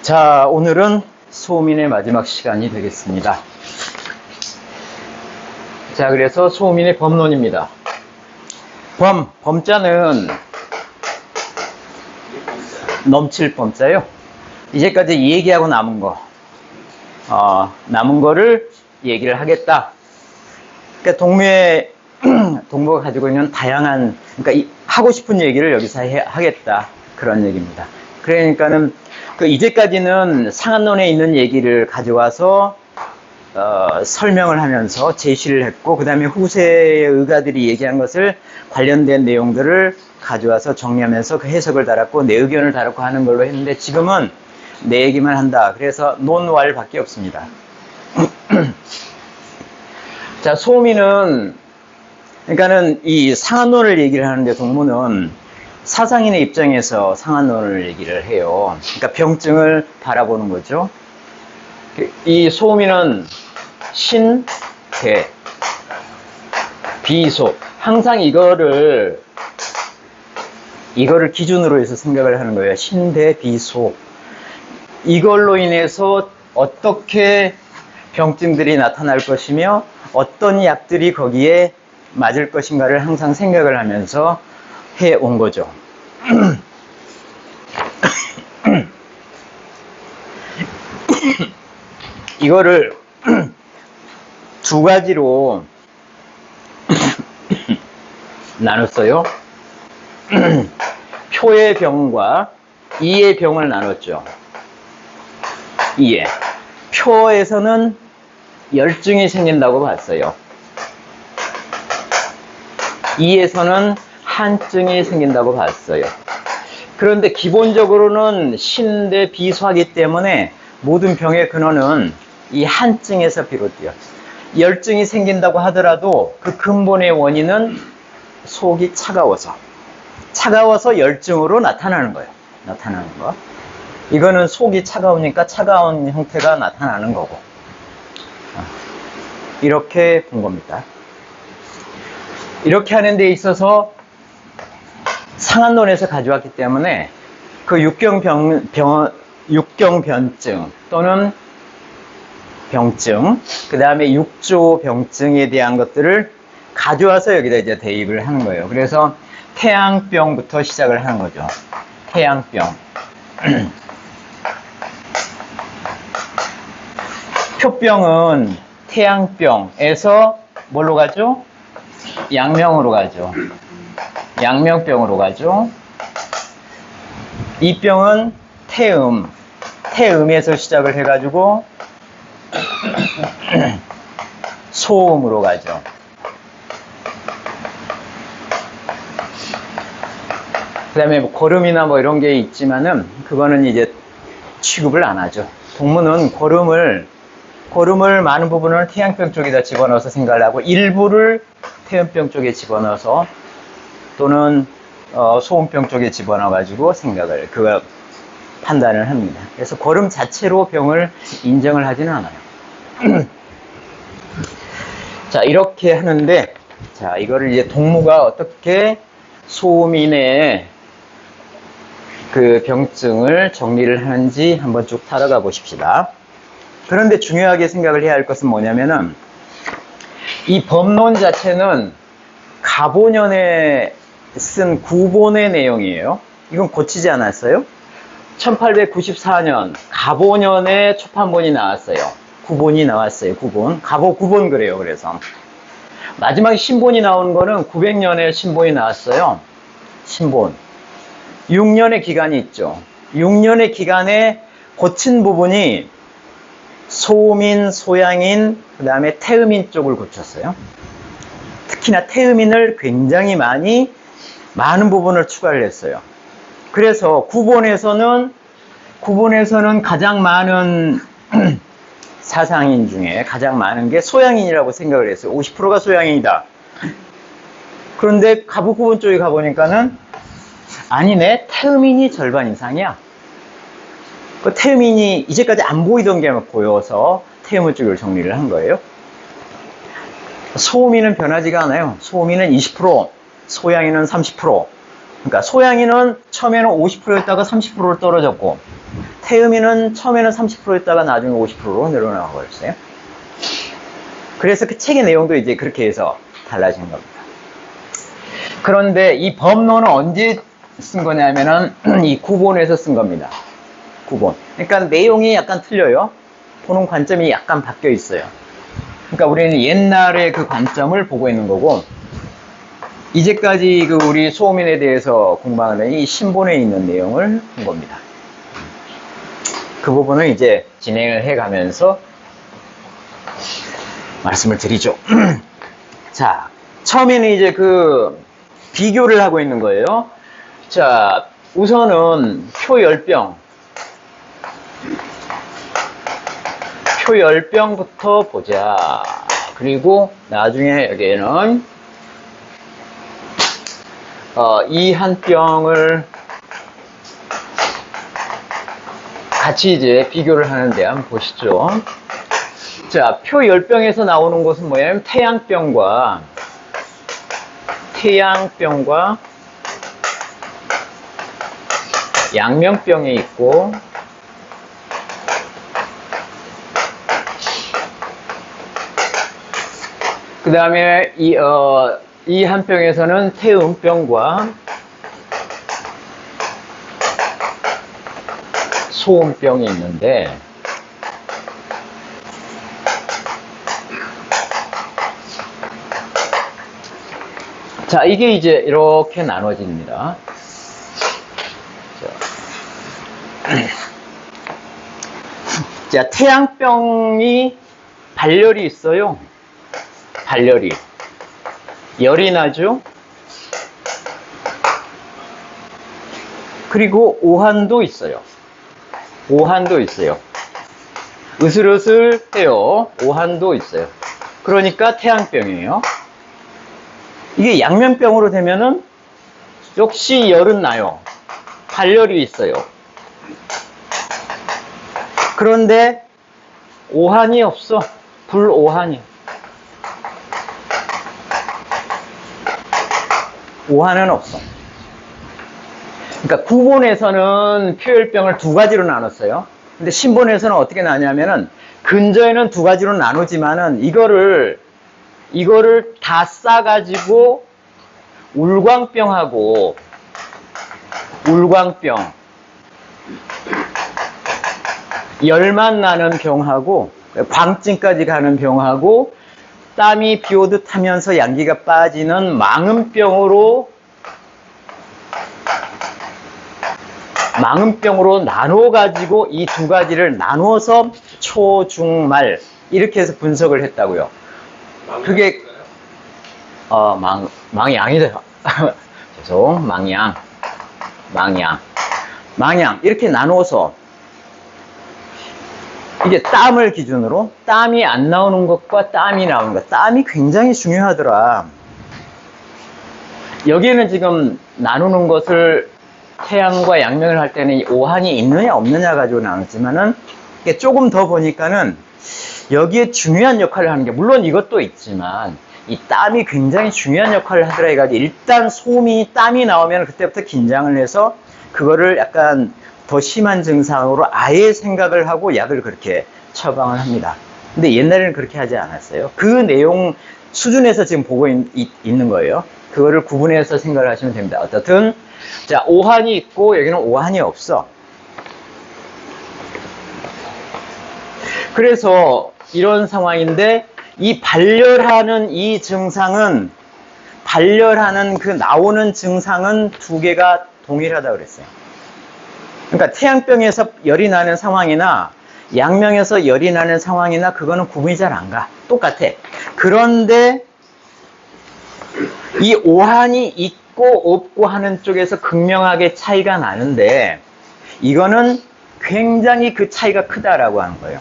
자, 오늘은 소음인의 마지막 시간이 되겠습니다. 자, 그래서 소음인의 범론입니다. 범자는 넘칠 범자요. 이제까지 얘기하고 남은 거, 남은 거를 얘기를 하겠다. 그러니까 동무가 가지고 있는 다양한, 그러니까 하고 싶은 얘기를 여기서 하겠다. 그런 얘기입니다. 그러니까는 이제까지는 상한론에 있는 얘기를 가져와서 설명을 하면서 제시를 했고, 그 다음에 후세의 의가들이 얘기한 것을 관련된 내용들을 가져와서 정리하면서 그 해석을 달았고 내 의견을 달았고 하는 걸로 했는데, 지금은 내 얘기만 한다. 그래서 논왈밖에 없습니다. 자, 소음인은, 그러니까는 이 상한론을 얘기를 하는데, 동무는 사상인의 입장에서 상한론을 얘기를 해요. 그러니까 병증을 바라보는 거죠. 이 소음인은 신, 대, 비소. 항상 이거를 기준으로 해서 생각을 하는 거예요. 신, 대, 비소. 이걸로 인해서 어떻게 병증들이 나타날 것이며 어떤 약들이 거기에 맞을 것인가를 항상 생각을 하면서 해온 거죠. 이거를 두 가지로 나눴어요. 표의 병과 이의 병을 나눴죠. 이에 표에서는 열증이 생긴다고 봤어요. 이에서는 한증이 생긴다고 봤어요. 그런데 기본적으로는 신대 비소하기 때문에 모든 병의 근원은 이 한증에서 비롯돼요. 열증이 생긴다고 하더라도 그 근본의 원인은 속이 차가워서 열증으로 나타나는 거예요. 나타나는 거. 이거는 속이 차가우니까 차가운 형태가 나타나는 거고. 이렇게 본 겁니다. 이렇게 하는 데 있어서 상한론에서 가져왔기 때문에 그 육경변증 또는 병증, 그 다음에 육조 병증에 대한 것들을 가져와서 여기다 이제 대입을 하는 거예요. 그래서 태양병부터 시작을 하는 거죠. 태양병. 표병은 태양병에서 뭘로 가죠? 양명으로 가죠. 양명병으로 가죠. 이 병은 태음에서 시작을 해가지고 소음으로 가죠. 그 다음에 고름이나 이런 게 있지만은 그거는 이제 취급을 안 하죠. 동무는 고름을 많은 부분을 태양병 쪽에다 집어넣어서 생각을 하고 일부를 태음병 쪽에 집어넣어서 또는 소음병 쪽에 집어넣어가지고 판단을 합니다. 그래서 고름 자체로 병을 인정을 하지는 않아요. 자, 이렇게 하는데, 자, 이거를 이제 동무가 어떻게 소음인의 그 병증을 정리를 하는지 한번 쭉 타러가 보십시다. 그런데 중요하게 생각을 해야 할 것은 뭐냐면은, 이 법론 자체는 가보년에 쓴 구본의 내용이에요. 이건 고치지 않았어요. 1894년 가보년에 초판본이 나왔어요. 구본이 나왔어요. 구본. 가보 구본 그래요. 그래서 마지막에 신본이 나온 거는 900년에 신본이 나왔어요. 신본. 6년의 기간이 있죠. 6년의 기간에 고친 부분이 소음인, 소양인, 그 다음에 태음인 쪽을 고쳤어요. 특히나 태음인을 굉장히 많은 부분을 추가를 했어요. 그래서 구본에서는 가장 많은 사상인 중에 가장 많은 게 소양인이라고 생각을 했어요. 50%가 소양인이다. 그런데 가부구본 쪽에 가보니까는 아니네, 태음인이 절반 이상이야. 그 태음인이 이제까지 안 보이던 게 보여서 태음을 쪽을 정리를 한 거예요. 소음인은 변하지가 않아요. 소음인은 20%, 소양인은 30%. 그러니까 소양이는 처음에는 50%였다가 30%로 떨어졌고, 태음이는 처음에는 30%였다가 나중에 50%로 내려나가 버렸어요. 그래서 그 책의 내용도 이제 그렇게 해서 달라진 겁니다. 그런데 이 법론은 언제 쓴 거냐면은 이 구본에서 쓴 겁니다. 구본. 그러니까 내용이 약간 틀려요. 보는 관점이 약간 바뀌어 있어요. 그러니까 우리는 옛날의 그 관점을 보고 있는 거고, 이제까지 그 우리 소음인에 대해서 공부하는 이 신본에 있는 내용을 본 겁니다. 그 부분을 이제 진행을 해 가면서 말씀을 드리죠. 자, 처음에는 이제 그 비교를 하고 있는 거예요. 자, 우선은 표열병부터 보자. 그리고 나중에 여기에는 이 한 병을 같이 이제 비교를 하는데 한번 보시죠. 자, 표열병에서 나오는 것은 뭐냐면 태양병과 양명병이 있고, 그 다음에 이 한 병에서는 태음병과 소음병이 있는데, 자, 이게 이제 이렇게 나눠집니다. 자, 태양병이 발열이 있어요. 발열이. 열이 나죠? 그리고 오한도 있어요. 으슬으슬해요. 오한도 있어요. 그러니까 태양병이에요. 이게 양면병으로 되면은 역시 열은 나요. 발열이 있어요. 그런데 오한이 없어. 불오한이. 오한은 없어. 그러니까 구본에서는 표열병을 두 가지로 나눴어요. 근데 신본에서는 어떻게 나냐면은 근저에는 두 가지로 나누지만은 이거를 다 싸가지고 울광병, 열만 나는 병하고 광증까지 가는 병하고 땀이 비오듯 하면서 양기가 빠지는 망음병으로 나눠가지고 이 두 가지를 나누어서 초, 중, 말 이렇게 해서 분석을 했다고요. 그게 망양이죠. 죄송, 망양 이렇게 나누어서 이게 땀을 기준으로 땀이 안 나오는 것과 땀이 나오는 것, 땀이 굉장히 중요하더라. 여기에는 지금 나누는 것을 태양과 양명을 할 때는 이 오한이 있느냐 없느냐 가지고 나눴지만은 이게 조금 더 보니까는 여기에 중요한 역할을 하는 게, 물론 이것도 있지만 이 땀이 굉장히 중요한 역할을 하더라 해가지고 일단 소음이 땀이 나오면 그때부터 긴장을 해서 그거를 약간 더 심한 증상으로 아예 생각을 하고 약을 그렇게 처방을 합니다. 근데 옛날에는 그렇게 하지 않았어요. 그 내용 수준에서 지금 보고 있는 거예요. 그거를 구분해서 생각을 하시면 됩니다. 어떻든 자, 오한이 있고 여기는 오한이 없어. 그래서 이런 상황인데 이 발열하는 이 증상은, 발열하는 그 나오는 증상은 두 개가 동일하다고 그랬어요. 그러니까 태양병에서 열이 나는 상황이나 양명에서 열이 나는 상황이나 그거는 구분이 잘 안 가. 똑같아. 그런데 이 오한이 있고 없고 하는 쪽에서 극명하게 차이가 나는데 이거는 굉장히 그 차이가 크다라고 하는 거예요.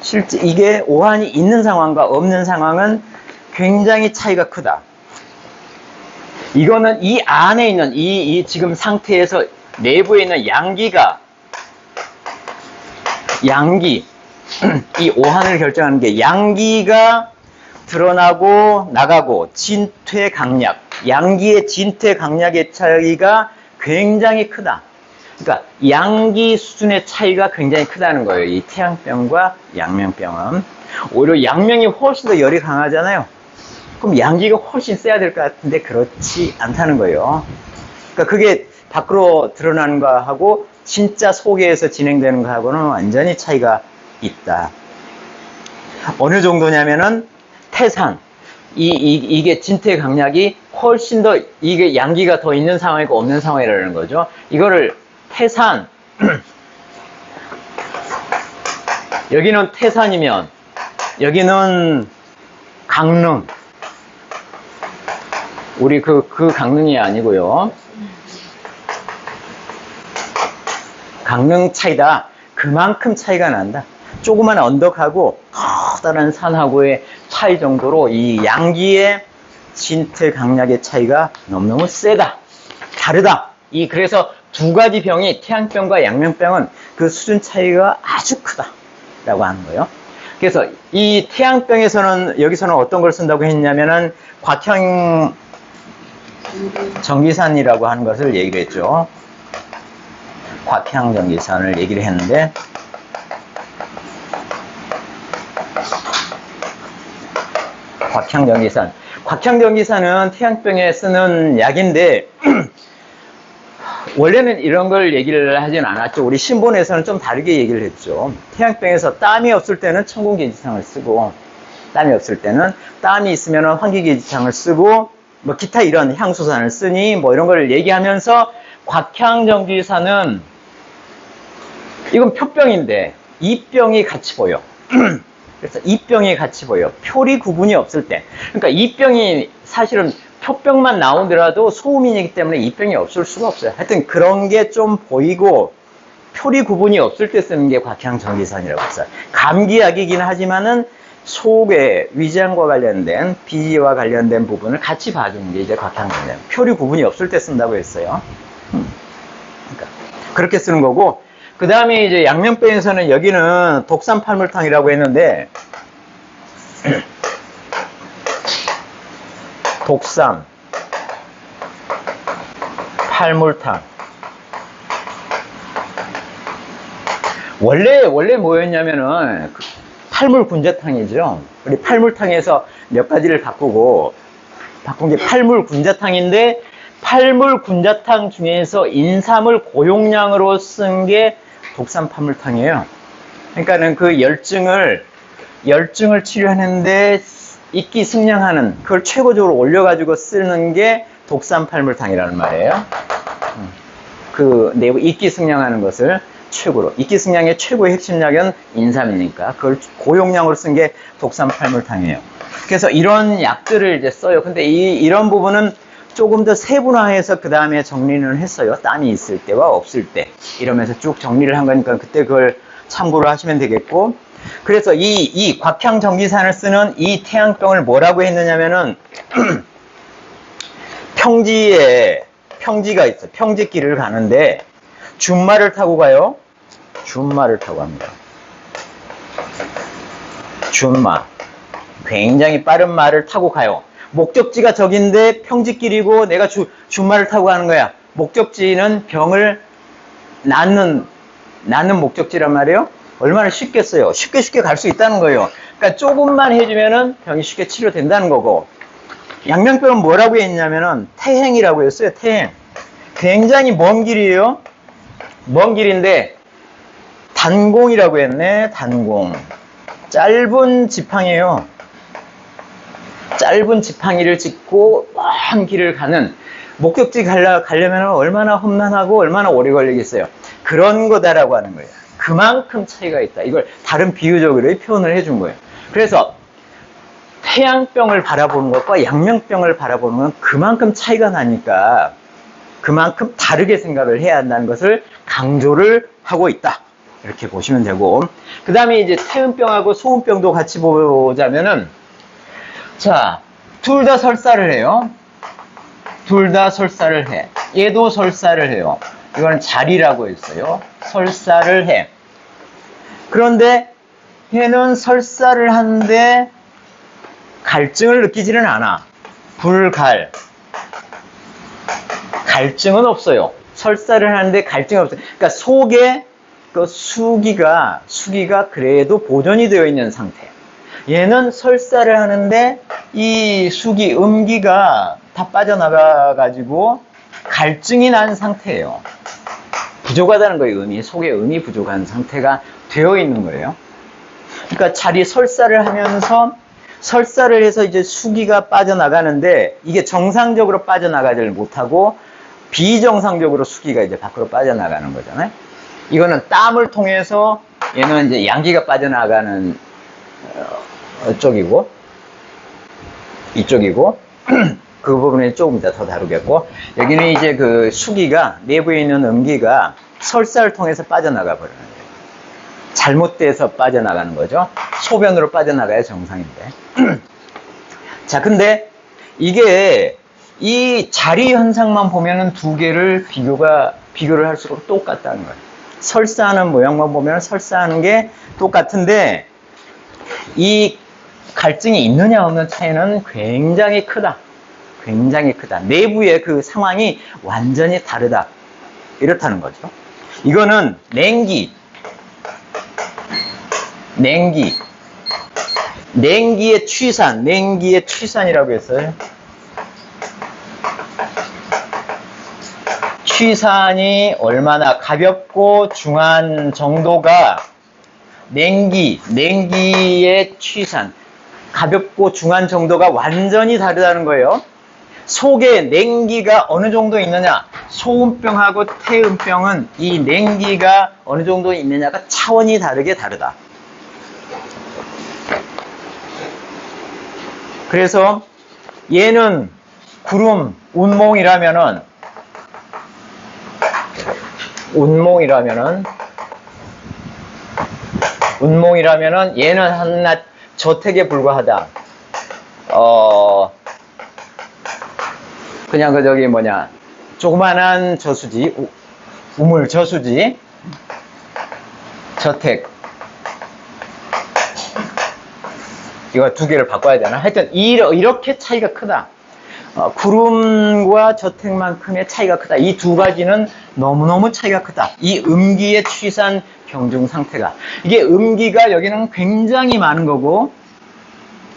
실제 이게 오한이 있는 상황과 없는 상황은 굉장히 차이가 크다. 이거는 이 안에 있는 이 지금 상태에서 내부에 있는 양기 이 오한을 결정하는 게 양기가 드러나고 나가고 진퇴강약, 양기의 진퇴 강약의 차이가 굉장히 크다. 그러니까 양기 수준의 차이가 굉장히 크다는 거예요. 이 태양병과 양명병은. 오히려 양명이 훨씬 더 열이 강하잖아요. 그럼 양기가 훨씬 세야 될 것 같은데 그렇지 않다는 거예요. 그러니까 그게 밖으로 드러나는 거하고 진짜 속에서 진행되는 거하고는 완전히 차이가 있다. 어느 정도냐면은 태산, 이게 진퇴 강약이 훨씬 더 이게 양기가 더 있는 상황이고 없는 상황이라는 거죠. 이거를 태산, 여기는 태산이면 여기는 강릉. 우리 그 강릉이 아니고요. 강릉 차이다. 그만큼 차이가 난다. 조그만 언덕하고 커다란 산하고의 차이 정도로 이 양기의 진퇴 강약의 차이가 너무너무 세다. 다르다. 그래서 두 가지 병이 태양병과 양명병은 그 수준 차이가 아주 크다. 라고 하는 거예요. 그래서 이 태양병에서는 여기서는 어떤 걸 쓴다고 했냐면은 곽향 전기산이라고 하는 것을 얘기를 했죠. 곽향 전기산을 얘기를 했는데 곽향전기산. 곽향전기산은 태양병에 쓰는 약인데 원래는 이런 걸 얘기를 하진 않았죠. 우리 신본에서는 좀 다르게 얘기를 했죠. 태양병에서 땀이 없을 때는 천공계지상을 쓰고 땀이 없을 때는 땀이 있으면 환기계지상을 쓰고 뭐 기타 이런 향수산을 쓰니 뭐 이런 걸 얘기하면서 곽향전기산은 이건 표병인데 이 병이 같이 보여. 그래서 이 병이 같이 보여. 표리 구분이 없을 때. 그러니까 이 병이 사실은 표병만 나오더라도 소음인이기 때문에 이 병이 없을 수가 없어요. 하여튼 그런 게 좀 보이고 표리 구분이 없을 때 쓰는 게 곽향전기산이라고 했어요. 감기약이긴 하지만은 속에 위장과 관련된 비지와 관련된 부분을 같이 봐주는 게 이제 곽향전기산. 표리 구분이 없을 때 쓴다고 했어요. 그러니까 그렇게 쓰는 거고. 그 다음에 이제 양명병에서는 여기는 독산 팔물탕이라고 했는데 독산 팔물탕 원래 뭐였냐면은 팔물군자탕이죠. 우리 팔물탕에서 몇 가지를 바꾼 게 팔물군자탕인데 팔물군자탕 중에서 인삼을 고용량으로 쓴 게 독산 팔물탕이에요. 그러니까는 그 열증을 치료하는데 이끼 승량하는 그걸 최고적으로 올려가지고 쓰는 게 독산 팔물탕이라는 말이에요. 이끼 승량하는 것을 최고로. 이끼 승량의 최고의 핵심약은 인삼이니까 그걸 고용량으로 쓴 게 독산 팔물탕이에요. 그래서 이런 약들을 이제 써요. 근데 이런 부분은 조금 더 세분화해서 그 다음에 정리를 했어요. 땀이 있을 때와 없을 때 이러면서 쭉 정리를 한 거니까 그때 그걸 참고를 하시면 되겠고. 그래서 이 곽향전기산을 쓰는 이 태양병을 뭐라고 했느냐면은 평지가 있어. 평지길을 가는데 준말을 타고 가요. 준말을 타고 갑니다. 준말. 굉장히 빠른 말을 타고 가요. 목적지가 저긴데 평지길이고 내가 준말을 타고 가는 거야. 목적지는 병을 낫는 목적지란 말이에요. 얼마나 쉽겠어요. 쉽게 갈 수 있다는 거예요. 그러니까 조금만 해주면은 병이 쉽게 치료된다는 거고. 양명병은 뭐라고 했냐면은 태행이라고 했어요. 태행. 굉장히 먼 길이에요. 먼 길인데 단공이라고 했네. 단공. 짧은 지팡이에요. 짧은 지팡이를 짚고 먼 길을 가는 목적지 가려면 얼마나 험난하고 얼마나 오래 걸리겠어요. 그런 거다라고 하는 거예요. 그만큼 차이가 있다. 이걸 다른 비유적으로 표현을 해준 거예요. 그래서 태양병을 바라보는 것과 양명병을 바라보는 건 그만큼 차이가 나니까 그만큼 다르게 생각을 해야 한다는 것을 강조를 하고 있다. 이렇게 보시면 되고, 그 다음에 이제 태음병하고 소음병도 같이 보자면은, 자, 둘 다 설사를 해요. 둘 다 설사를 해. 얘도 설사를 해요. 이건 자리라고 했어요. 설사를 해. 그런데 얘는 설사를 하는데 갈증을 느끼지는 않아. 불갈. 갈증은 없어요. 설사를 하는데 갈증이 없어요. 그러니까 속에 그 수기가 그래도 보존이 되어 있는 상태. 얘는 설사를 하는데 이 수기, 음기가 다 빠져나가가지고 갈증이 난 상태예요. 부족하다는 거예요. 속에 음이 부족한 상태가 되어 있는 거예요. 그러니까 자리 설사를 하면서 설사를 해서 이제 수기가 빠져나가는데 이게 정상적으로 빠져나가지를 못하고 비정상적으로 수기가 이제 밖으로 빠져나가는 거잖아요. 이거는 땀을 통해서 얘는 이제 양기가 빠져나가는 쪽이고 이쪽이고 그 부분에 조금 더 다루겠고 여기는 이제 그 수기가 내부에 있는 음기가 설사를 통해서 빠져나가 버리는 거예요. 잘못돼서 빠져나가는 거죠. 소변으로 빠져나가야 정상인데. 자, 근데 이게 이 자리 현상만 보면은 두 개를 비교를 할수록 똑같다는 거예요. 설사하는 모양만 보면 설사하는 게 똑같은데 이 갈증이 있느냐 없는 차이는 굉장히 크다. 굉장히 크다. 내부의 그 상황이 완전히 다르다. 이렇다는 거죠. 이거는 냉기의 취산이라고 했어요. 취산이 얼마나 가볍고 중한 정도가 냉기의 취산, 가볍고 중한 정도가 완전히 다르다는 거예요. 속에 냉기가 어느 정도 있느냐, 소음병하고 태음병은 이 냉기가 어느 정도 있느냐가 차원이 다르다. 그래서 얘는 구름, 운몽이라면은 얘는 한낱 저택에 불과하다. 그냥 조그만한 저수지, 우물 저수지, 저택. 이거 두 개를 바꿔야 되나? 하여튼 이렇게 차이가 크다. 구름과 저택만큼의 차이가 크다. 이 두 가지는 너무너무 차이가 크다. 이 음기의 취산 병중 상태가. 이게 음기가 여기는 굉장히 많은 거고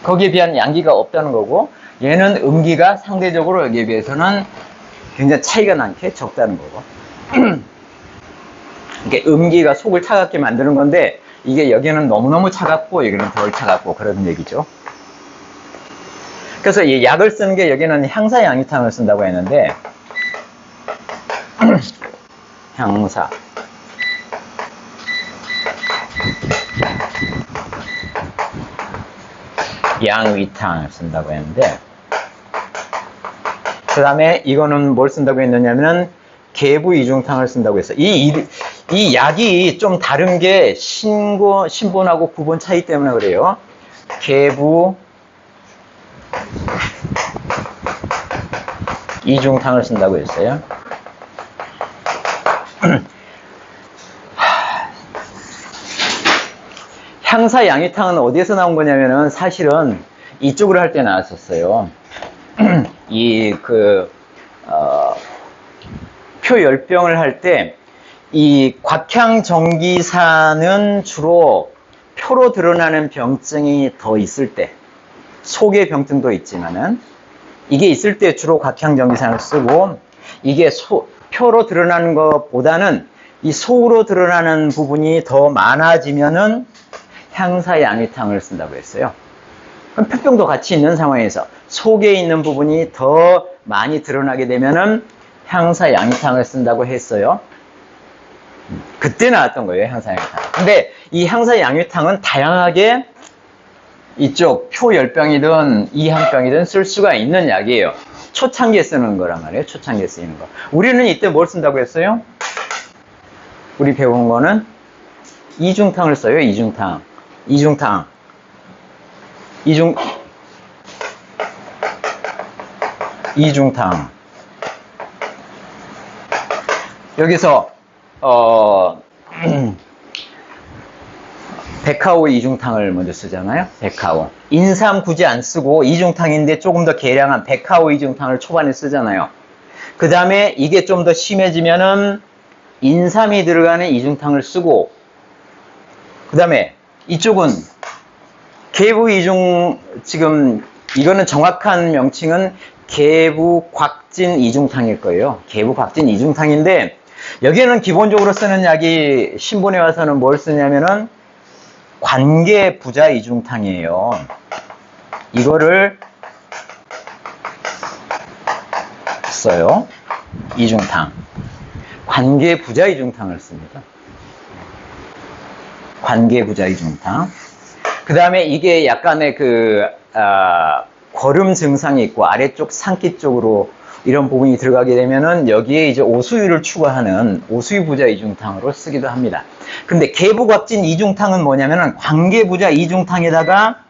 거기에 비한 양기가 없다는 거고 얘는 음기가 상대적으로 여기에 비해서는 굉장히 차이가 나게 적다는 거고. 이게 음기가 속을 차갑게 만드는 건데 이게 여기는 너무너무 차갑고 여기는 덜 차갑고 그런 얘기죠. 그래서 이 약을 쓰는 게 여기는 향사양이탕을 쓴다고 했는데 향사 양위탕을 쓴다고 했는데 그 다음에 이거는 뭘 쓴다고 했느냐면 계부이중탕을 쓴다고 했어요. 이 약이 좀 다른 게 신본하고 구본 차이 때문에 그래요. 계부 이중탕을 쓴다고 했어요. 향사양이탕은 어디에서 나온 거냐면은 사실은 이쪽으로 할 때 나왔었어요. 표열병을 할 때 이 곽향정기사는 주로 표로 드러나는 병증이 더 있을 때 속의 병증도 있지만은 이게 있을 때 주로 곽향정기사를 쓰고 이게 표로 드러나는 것보다는 이 속으로 드러나는 부분이 더 많아지면은 향사양위탕을 쓴다고 했어요. 그럼 표병도 같이 있는 상황에서 속에 있는 부분이 더 많이 드러나게 되면은 향사양위탕을 쓴다고 했어요. 그때 나왔던 거예요, 향사양위탕. 근데 이 향사양위탕은 다양하게 이쪽 표열병이든 이항병이든 쓸 수가 있는 약이에요. 초창기에 쓰는 거란 말이에요. 초창기에 쓰이는 거. 우리는 이때 뭘 쓴다고 했어요? 우리 배운 거는 이중탕을 써요. 이중탕. 여기서 백화오 이중탕을 먼저 쓰잖아요. 백화오. 인삼 굳이 안 쓰고 이중탕인데 조금 더 계량한 백화오 이중탕을 초반에 쓰잖아요. 그 다음에 이게 좀 더 심해지면은 인삼이 들어가는 이중탕을 쓰고, 그 다음에 이쪽은 계부 지금 이거는 정확한 명칭은 계부곽진 이중탕일 거예요. 계부곽진 이중탕인데, 여기에는 기본적으로 쓰는 약이 신본에 와서는 뭘 쓰냐면은 관계부자 이중탕이에요. 이거를 써요. 이중탕. 관계부자 이중탕을 씁니다. 관계부자 이중탕. 그 다음에 이게 약간의 거름 증상이 있고 아래쪽 상기 쪽으로 이런 부분이 들어가게 되면은 여기에 이제 오수유를 추가하는 오수유부자 이중탕으로 쓰기도 합니다. 근데 계부곽진 이중탕은 뭐냐면은 관계부자 이중탕에다가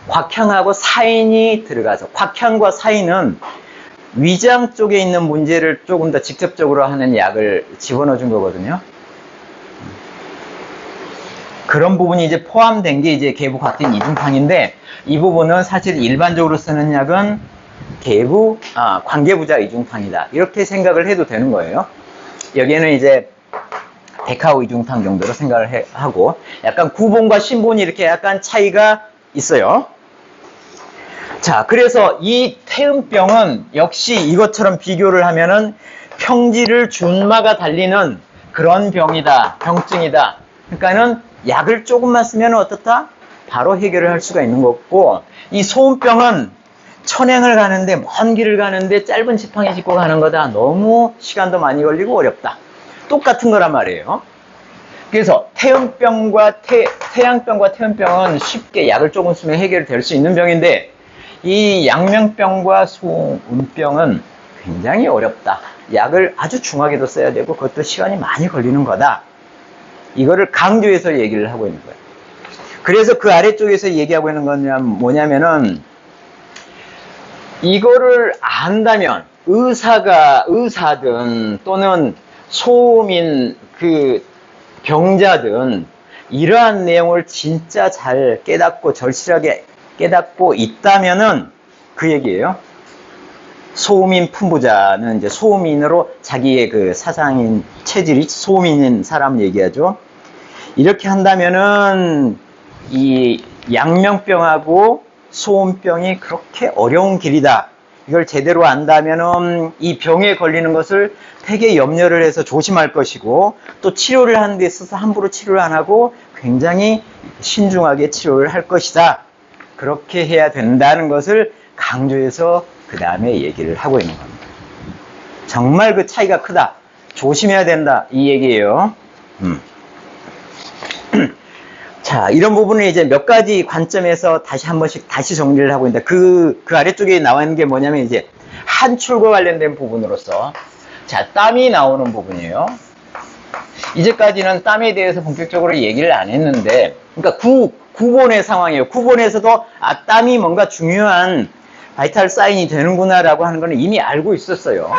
곽향하고 사인이 들어가서, 곽향과 사인은 위장 쪽에 있는 문제를 조금 더 직접적으로 하는 약을 집어넣어 준 거거든요. 그런 부분이 이제 포함된 게 이제 계부곽진 이중탕인데, 이 부분은 사실 일반적으로 쓰는 약은 관계부자 이중탕이다. 이렇게 생각을 해도 되는 거예요. 여기에는 이제 데카오 이중탕 정도로 생각을 하고, 약간 구본과 신본이 이렇게 약간 차이가 있어요. 자, 그래서 이 태음병은 역시 이것처럼 비교를 하면은 평지를 준마가 달리는 그런 병이다, 병증이다. 그러니까는 약을 조금만 쓰면 어떻다? 바로 해결을 할 수가 있는 거고, 이 소음병은 천행을 가는데, 먼 길을 가는데 짧은 지팡이 짚고 가는 거다. 너무 시간도 많이 걸리고 어렵다. 똑같은 거란 말이에요. 그래서 태양병과 태음병은 쉽게 약을 조금 쓰면 해결될 수 있는 병인데, 이 양명병과 소음병은 굉장히 어렵다. 약을 아주 중하게도 써야 되고 그것도 시간이 많이 걸리는 거다. 이거를 강조해서 얘기를 하고 있는 거예요. 그래서 그 아래쪽에서 얘기하고 있는 건 뭐냐면은, 이거를 안다면 의사든 또는 소음인 병자든 이러한 내용을 진짜 잘 깨닫고 절실하게 깨닫고 있다면은 그 얘기예요. 소음인 품부자는 이제 소음인으로 자기의 사상인 체질이 소음인인 사람 얘기하죠. 이렇게 한다면은 이 양명병하고 소음병이 그렇게 어려운 길이다. 이걸 제대로 안다면은 이 병에 걸리는 것을 되게 염려를 해서 조심할 것이고, 또 치료를 하는 데 있어서 함부로 치료를 안 하고 굉장히 신중하게 치료를 할 것이다. 그렇게 해야 된다는 것을 강조해서 그 다음에 얘기를 하고 있는 겁니다. 정말 그 차이가 크다. 조심해야 된다. 이 얘기예요. 자, 이런 부분을 이제 몇 가지 관점에서 다시 한 번씩 다시 정리를 하고 있는데, 그 아래쪽에 나와 있는 게 뭐냐면 이제 한출과 관련된 부분으로서, 자, 땀이 나오는 부분이에요. 이제까지는 땀에 대해서 본격적으로 얘기를 안 했는데, 그러니까 구본의 상황이에요. 구본에서도 땀이 뭔가 중요한 바이탈 사인이 되는구나라고 하는 거는 이미 알고 있었어요.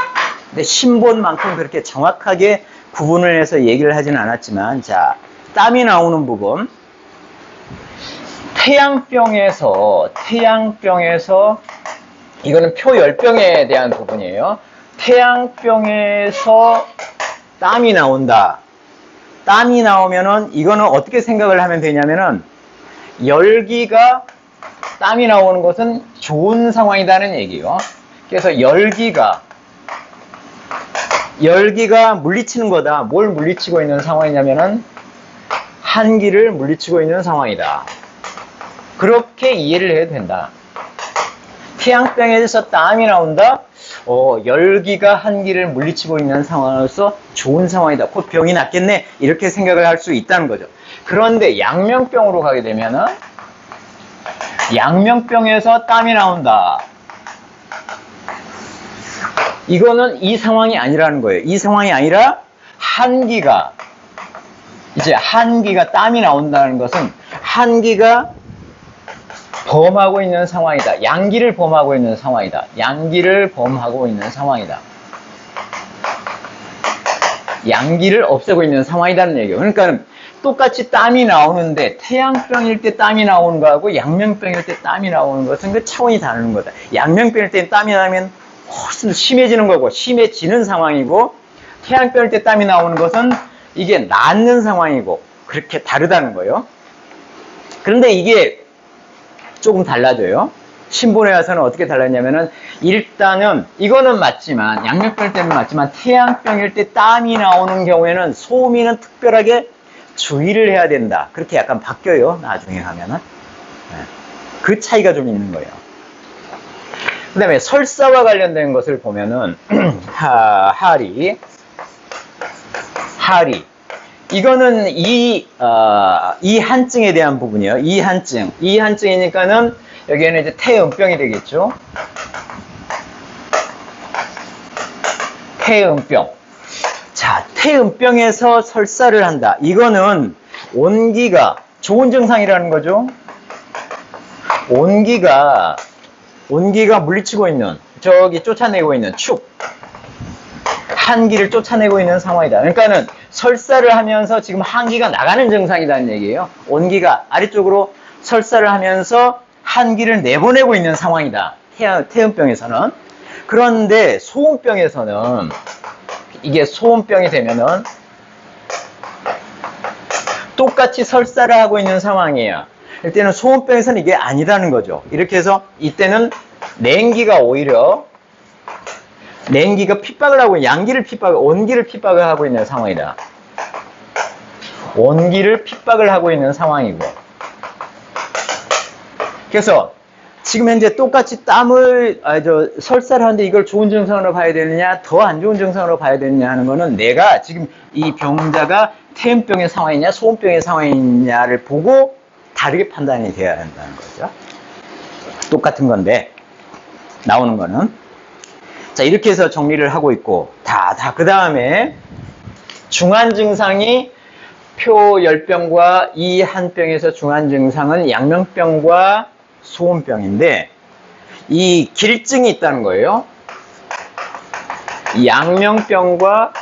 근데 신본만큼 그렇게 정확하게 구분을 해서 얘기를 하지는 않았지만, 자, 땀이 나오는 부분. 태양병에서 이거는 표열병에 대한 부분이에요. 태양병에서 땀이 나온다. 땀이 나오면은 이거는 어떻게 생각을 하면 되냐면은, 열기가 땀이 나오는 것은 좋은 상황이라는 얘기예요. 그래서 열기가 물리치는 거다. 뭘 물리치고 있는 상황이냐면은 한기를 물리치고 있는 상황이다. 그렇게 이해를 해도 된다. 태양병에서 땀이 나온다? 열기가 한기를 물리치고 있는 상황으로서 좋은 상황이다. 곧 병이 낫겠네. 이렇게 생각을 할 수 있다는 거죠. 그런데 양명병으로 가게 되면은, 양명병에서 땀이 나온다. 이거는 이 상황이 아니라는 거예요. 이 상황이 아니라 한기가 땀이 나온다는 것은 한기가 범하고 있는 상황이다. 양기를 범하고 있는 상황이다. 양기를 범하고 있는 상황이다. 양기를 없애고 있는 상황이라는 얘기예요. 그러니까 똑같이 땀이 나오는데 태양병일 때 땀이 나오는 거하고 양명병일 때 땀이 나오는 것은 그 차원이 다른 거다. 양명병일 때 땀이 나면 훨씬 심해지는 거고 심해지는 상황이고, 태양병일 때 땀이 나오는 것은 이게 낫는 상황이고 그렇게 다르다는 거예요. 그런데 이게 조금 달라져요. 신본에 와서는 어떻게 달랐냐면은, 일단은 이거는 맞지만, 양력병일 때는 맞지만 태양병일 때 땀이 나오는 경우에는 소음이는 특별하게 주의를 해야 된다. 그렇게 약간 바뀌어요, 나중에 가면은. 그 차이가 좀 있는 거예요. 그 다음에 설사와 관련된 것을 보면은 하리 이거는 이한증에 대한 부분이에요. 이한증이니까는 여기에는 이제 태음병이 되겠죠. 태음병. 자, 태음병에서 설사를 한다. 이거는 온기가 좋은 증상이라는 거죠. 온기가 물리치고 있는, 저기 쫓아내고 있는 한기를 쫓아내고 있는 상황이다. 그러니까는 설사를 하면서 지금 한기가 나가는 증상이라는 얘기예요. 온기가 아래쪽으로 설사를 하면서 한기를 내보내고 있는 상황이다. 태음병에서는. 그런데 소음병에서는, 이게 소음병이 되면은 똑같이 설사를 하고 있는 상황이에요. 이때는 소음병에서는 이게 아니라는 거죠. 이렇게 해서 이때는 냉기가 핍박을 하고, 온기를 핍박을 하고 있는 상황이다. 온기를 핍박을 하고 있는 상황이고. 그래서 지금 현재 똑같이 설사를 하는데 이걸 좋은 증상으로 봐야 되느냐, 더 안 좋은 증상으로 봐야 되느냐 하는 거는, 내가 지금 이 병자가 태음병의 상황이냐, 소음병의 상황이냐를 보고 다르게 판단이 되어야 한다는 거죠. 똑같은 건데, 나오는 거는. 자, 이렇게 해서 정리를 하고 있고, 그 다음에 중한 증상이 표열병과 이한병에서 중한 증상은 양명병과 소음병인데, 이 길증이 있다는 거예요. 양명병과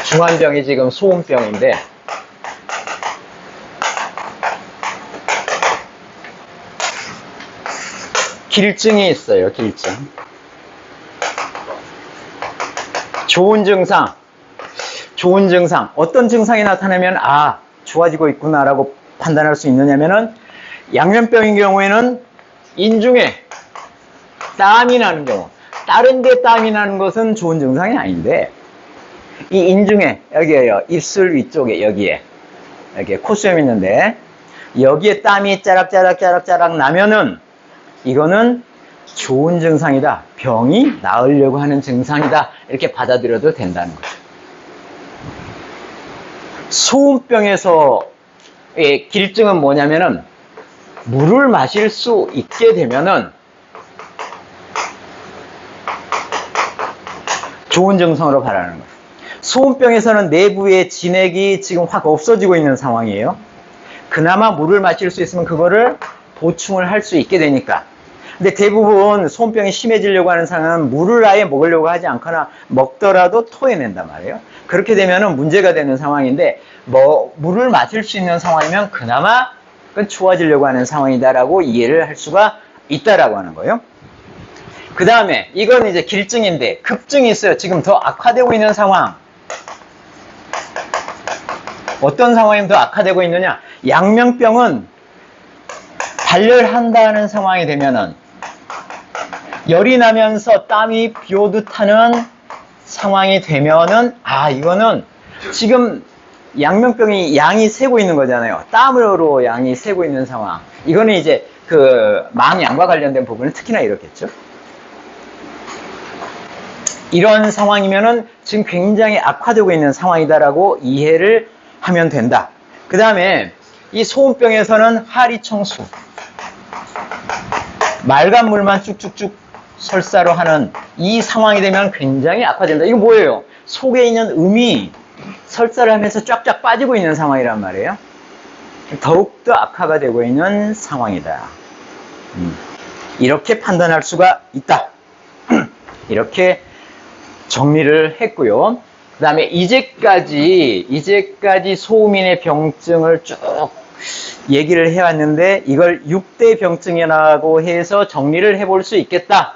중한병이 지금 소음병인데, 길증이 있어요. 길증. 좋은 증상. 어떤 증상이 나타나면 좋아지고 있구나라고 판단할 수 있느냐면은, 양면병인 경우에는 인중에 땀이 나는 경우. 다른 데 땀이 나는 것은 좋은 증상이 아닌데, 이 인중에, 여기에요. 입술 위쪽에, 여기에 콧수염 있는데, 여기에 땀이 짜락짜락 나면은 이거는 좋은 증상이다. 병이 나으려고 하는 증상이다. 이렇게 받아들여도 된다는 거죠. 소음병에서의 길증은 뭐냐면은, 물을 마실 수 있게 되면은 좋은 증상으로 바라는 거예요. 소음병에서는 내부의 진액이 지금 확 없어지고 있는 상황이에요. 그나마 물을 마실 수 있으면 그거를 보충을 할 수 있게 되니까. 근데 대부분 소음병이 심해지려고 하는 상황은 물을 아예 먹으려고 하지 않거나 먹더라도 토해낸단 말이에요. 그렇게 되면은 문제가 되는 상황인데, 물을 마실 수 있는 상황이면 그나마 그건 좋아지려고 하는 상황이다라고 이해를 할 수가 있다라고 하는 거예요. 그 다음에 이건 이제 길증인데, 급증이 있어요. 지금 더 악화되고 있는 상황. 어떤 상황이면 더 악화되고 있느냐? 양명병은 발열한다는 상황이 되면은, 열이 나면서 땀이 비오듯 하는 상황이 되면은, 이거는 지금 양명병이 양이 새고 있는 거잖아요. 땀으로 양이 새고 있는 상황. 이거는 이제 망양과 관련된 부분은 특히나 이렇겠죠. 이런 상황이면은 지금 굉장히 악화되고 있는 상황이다라고 이해를 하면 된다. 그 다음에 이 소음병에서는 하리청수, 맑은 물만 쭉쭉쭉 설사로 하는 이 상황이 되면 굉장히 악화된다. 이거 뭐예요? 속에 있는 음이 설사를 하면서 쫙쫙 빠지고 있는 상황이란 말이에요. 더욱더 악화가 되고 있는 상황이다. 이렇게 판단할 수가 있다. 이렇게 정리를 했고요. 그 다음에 이제까지 소음인의 병증을 쭉 얘기를 해왔는데 이걸 6대 병증이라고 해서 정리를 해볼 수 있겠다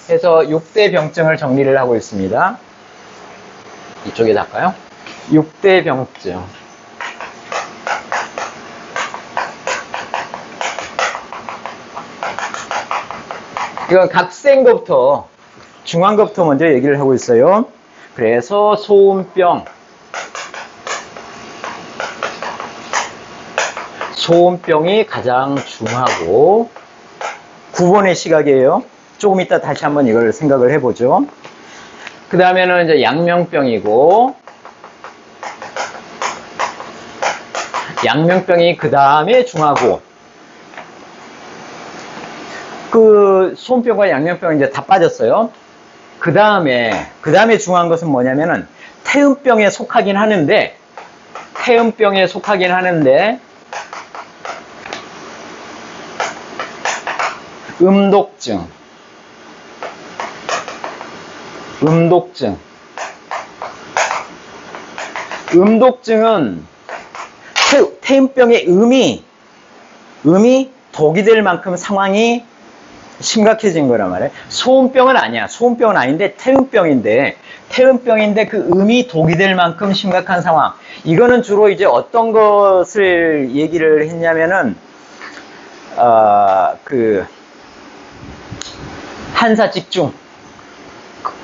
해서 6대 병증을 정리를 하고 있습니다. 이쪽에 할까요? 6대 병증. 이건 각 센 것부터 중한 것부터 먼저 얘기를 하고 있어요. 그래서 소음병, 소음병이 가장 중하고 9번의 시각이에요. 조금 이따 다시 한번 이걸 생각을 해보죠. 그 다음에는 이제 양명병이고, 양명병이 그 다음에 중하고, 그 소음병과 양명병은 이제 다 빠졌어요. 그 다음에 중요한 것은 뭐냐면은 태음병에 속하긴 하는데 음독증은 태음병의 음이 독이 될 만큼 상황이 심각해진 거란 말이에요. 소음병은 아니야. 소음병은 아닌데 태음병인데 그 음이 독이 될 만큼 심각한 상황. 이거는 주로 이제 어떤 것을 얘기를 했냐면은 한사직중,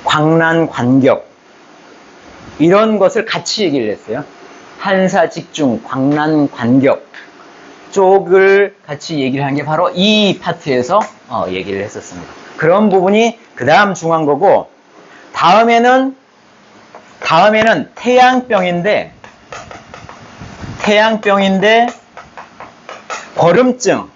광란관격 이런 것을 같이 얘기를 했어요. 한사직중, 광란관격 쪽을 같이 얘기를 한 게 바로 이 파트에서 얘기를 했었습니다. 그런 부분이 그 다음 중요한 거고, 다음에는 태양병인데 거름증.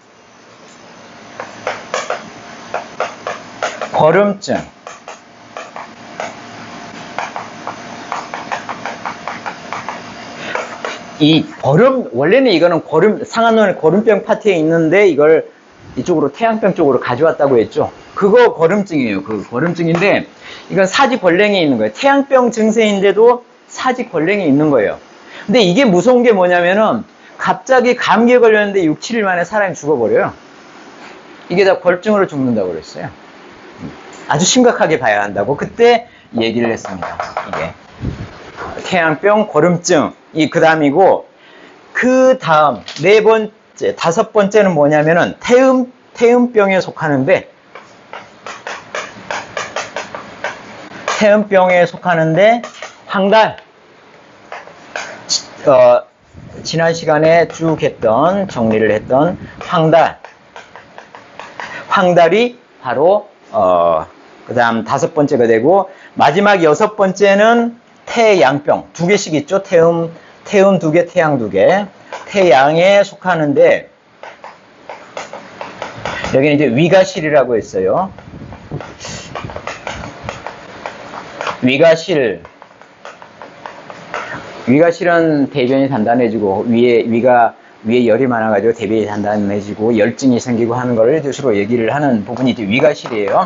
원래는 이거는 상한론의 거름병 파트에 있는데 이걸 이쪽으로 태양병 쪽으로 가져왔다고 했죠. 그거 거름증이에요. 그 거름증인데 이건 사지권랭이 있는 거예요. 태양병 증세인데도 사지권랭이 있는 거예요. 근데 이게 무서운 게 뭐냐면은 갑자기 감기에 걸렸는데 6, 7일 만에 사람이 죽어버려요. 이게 다 골증으로 죽는다고 그랬어요. 아주 심각하게 봐야 한다고 그때 얘기를 했습니다. 이게 태양병, 거름증 그 다음이고, 그 다음 네 번째, 다섯 번째는 뭐냐면은 태음병에 속하는데 황달. 지난 시간에 쭉 정리를 했던 황달이 바로 그 다음 다섯 번째가 되고, 마지막 여섯 번째는 태양병. 두 개씩 있죠. 태음 두 개, 태양 두 개. 태양에 속하는데, 여기는 이제 위가실이라고 했어요. 위가실은 대변이 단단해지고, 위에 열이 많아가지고 대변이 단단해지고, 열증이 생기고 하는 걸 주로 얘기를 하는 부분이 이제 위가실이에요.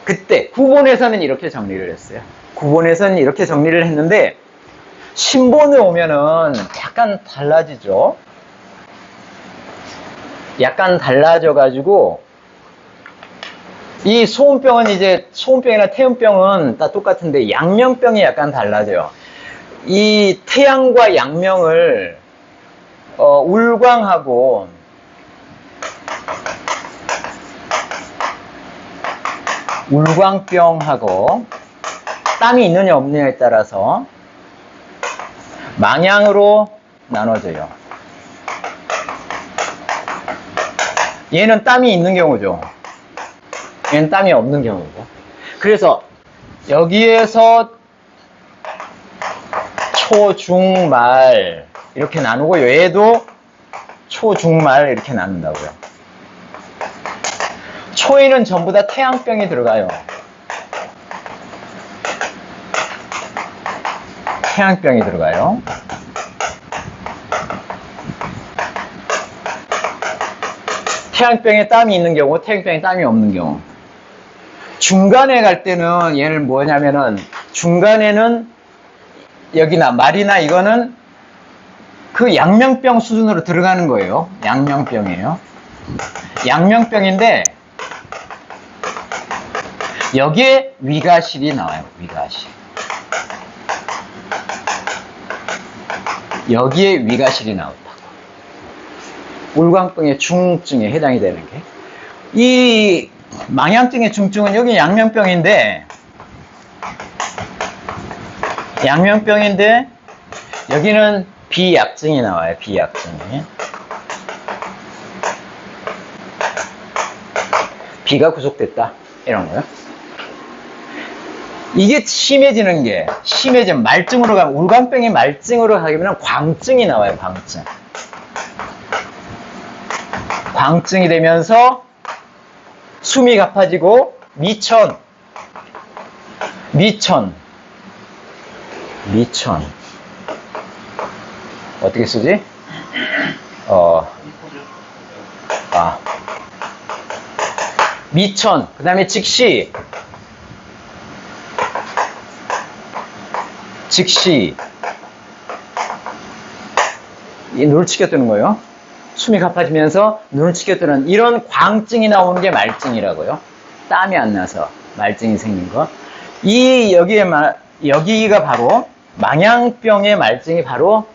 그때 9번에서는 이렇게 정리를 했어요. 9번에서는 이렇게 정리를 했는데 신본에 오면은 약간 달라지죠. 약간 달라져가지고 이 소음병은 이제 소음병이나 태음병은 다 똑같은데 양명병이 약간 달라져요. 이 태양과 양명을 울광하고 울광병하고 땀이 있느냐 없느냐에 따라서 망향으로 나눠져요. 얘는 땀이 있는 경우죠. 얘는 땀이 없는 경우고. 그래서 여기에서 초, 중, 말 이렇게 나누고, 얘도 초, 중, 말 이렇게 나눈다고요. 초에는 전부 다 태양병이 들어가요. 태양병이 들어가요. 태양병에 땀이 있는 경우, 태양병에 땀이 없는 경우. 중간에 갈 때는 얘는 뭐냐면은, 중간에는 여기나 말이나 이거는 그 양명병 수준으로 들어가는 거예요. 양명병이에요. 양명병인데 여기에 위가실이 나와요. 위가실. 여기에 위가실이 나온다고. 울광병의 중증에 해당이 되는 게. 이 망향증의 중증은 여기 양명병인데 여기는 비약증이 나와요. 비약증이. 비가 구속됐다. 이런 거요. 이게 심해지는 게, 말증으로 가면, 울광병이 말증으로 가면 광증이 나와요. 광증. 광증이 되면서 숨이 가빠지고 미천. 어떻게 쓰지? 미천. 그 다음에 직시. 이 눈을 치켜뜨는 거예요. 숨이 가빠지면서 눈을 치켜뜨는 이런 광증이 나오는 게 말증이라고요. 땀이 안 나서 말증이 생긴 거. 여기가 바로 망향병의 말증이 바로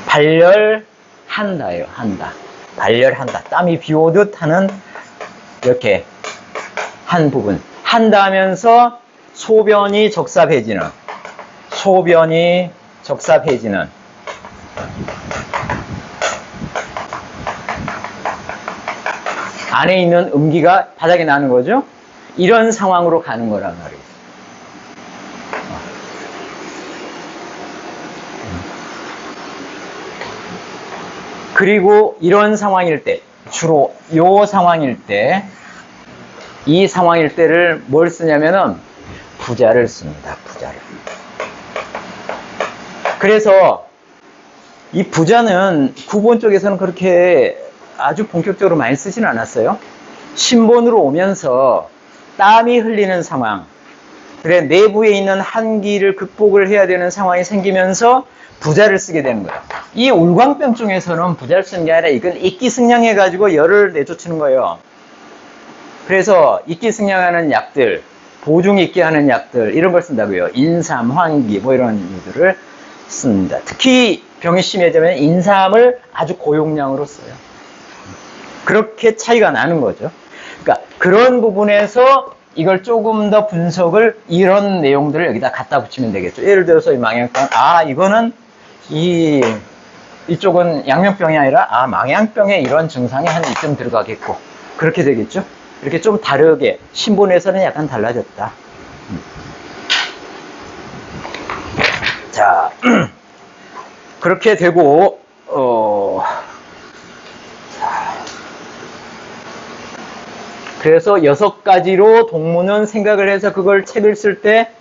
발열한다예요. 발열한다. 땀이 비오듯 하는 이렇게 한 부분. 한다 하면서 소변이 적삽해지는 안에 있는 음기가 바닥에 나는 거죠. 이런 상황으로 가는 거란 말이에요. 그리고 이런 상황일 때, 주로 이 상황일 때를 뭘 쓰냐면은 부자를 씁니다. 부자를. 그래서 이 부자는 구본 쪽에서는 그렇게 아주 본격적으로 많이 쓰지는 않았어요. 신본으로 오면서 땀이 흘리는 상황, 그래 내부에 있는 한기를 극복을 해야 되는 상황이 생기면서 부자를 쓰게 되는 거예요. 이 울광병 중에서는 부자를 쓰는 게 아니라 이건 익기승량해가지고 열을 내쫓는 거예요. 그래서 익기승량하는 약들, 보중 있게 하는 약들 이런 걸 쓴다고요. 인삼, 환기 뭐 이런 것들을 씁니다. 특히 병이 심해지면 인삼을 아주 고용량으로 써요. 그렇게 차이가 나는 거죠. 그러니까 그런 부분에서 이걸 조금 더 분석을 이런 내용들을 여기다 갖다 붙이면 되겠죠. 예를 들어서 이 망향병, 이거는 이쪽은 양명병이 아니라 망향병에 이런 증상이 한 이쯤 들어가겠고 그렇게 되겠죠. 이렇게 좀 다르게 신본에서는 약간 달라졌다. 자, 그렇게 되고 그래서 6가지로 동문은 생각을 해서 그걸 책을 쓸 때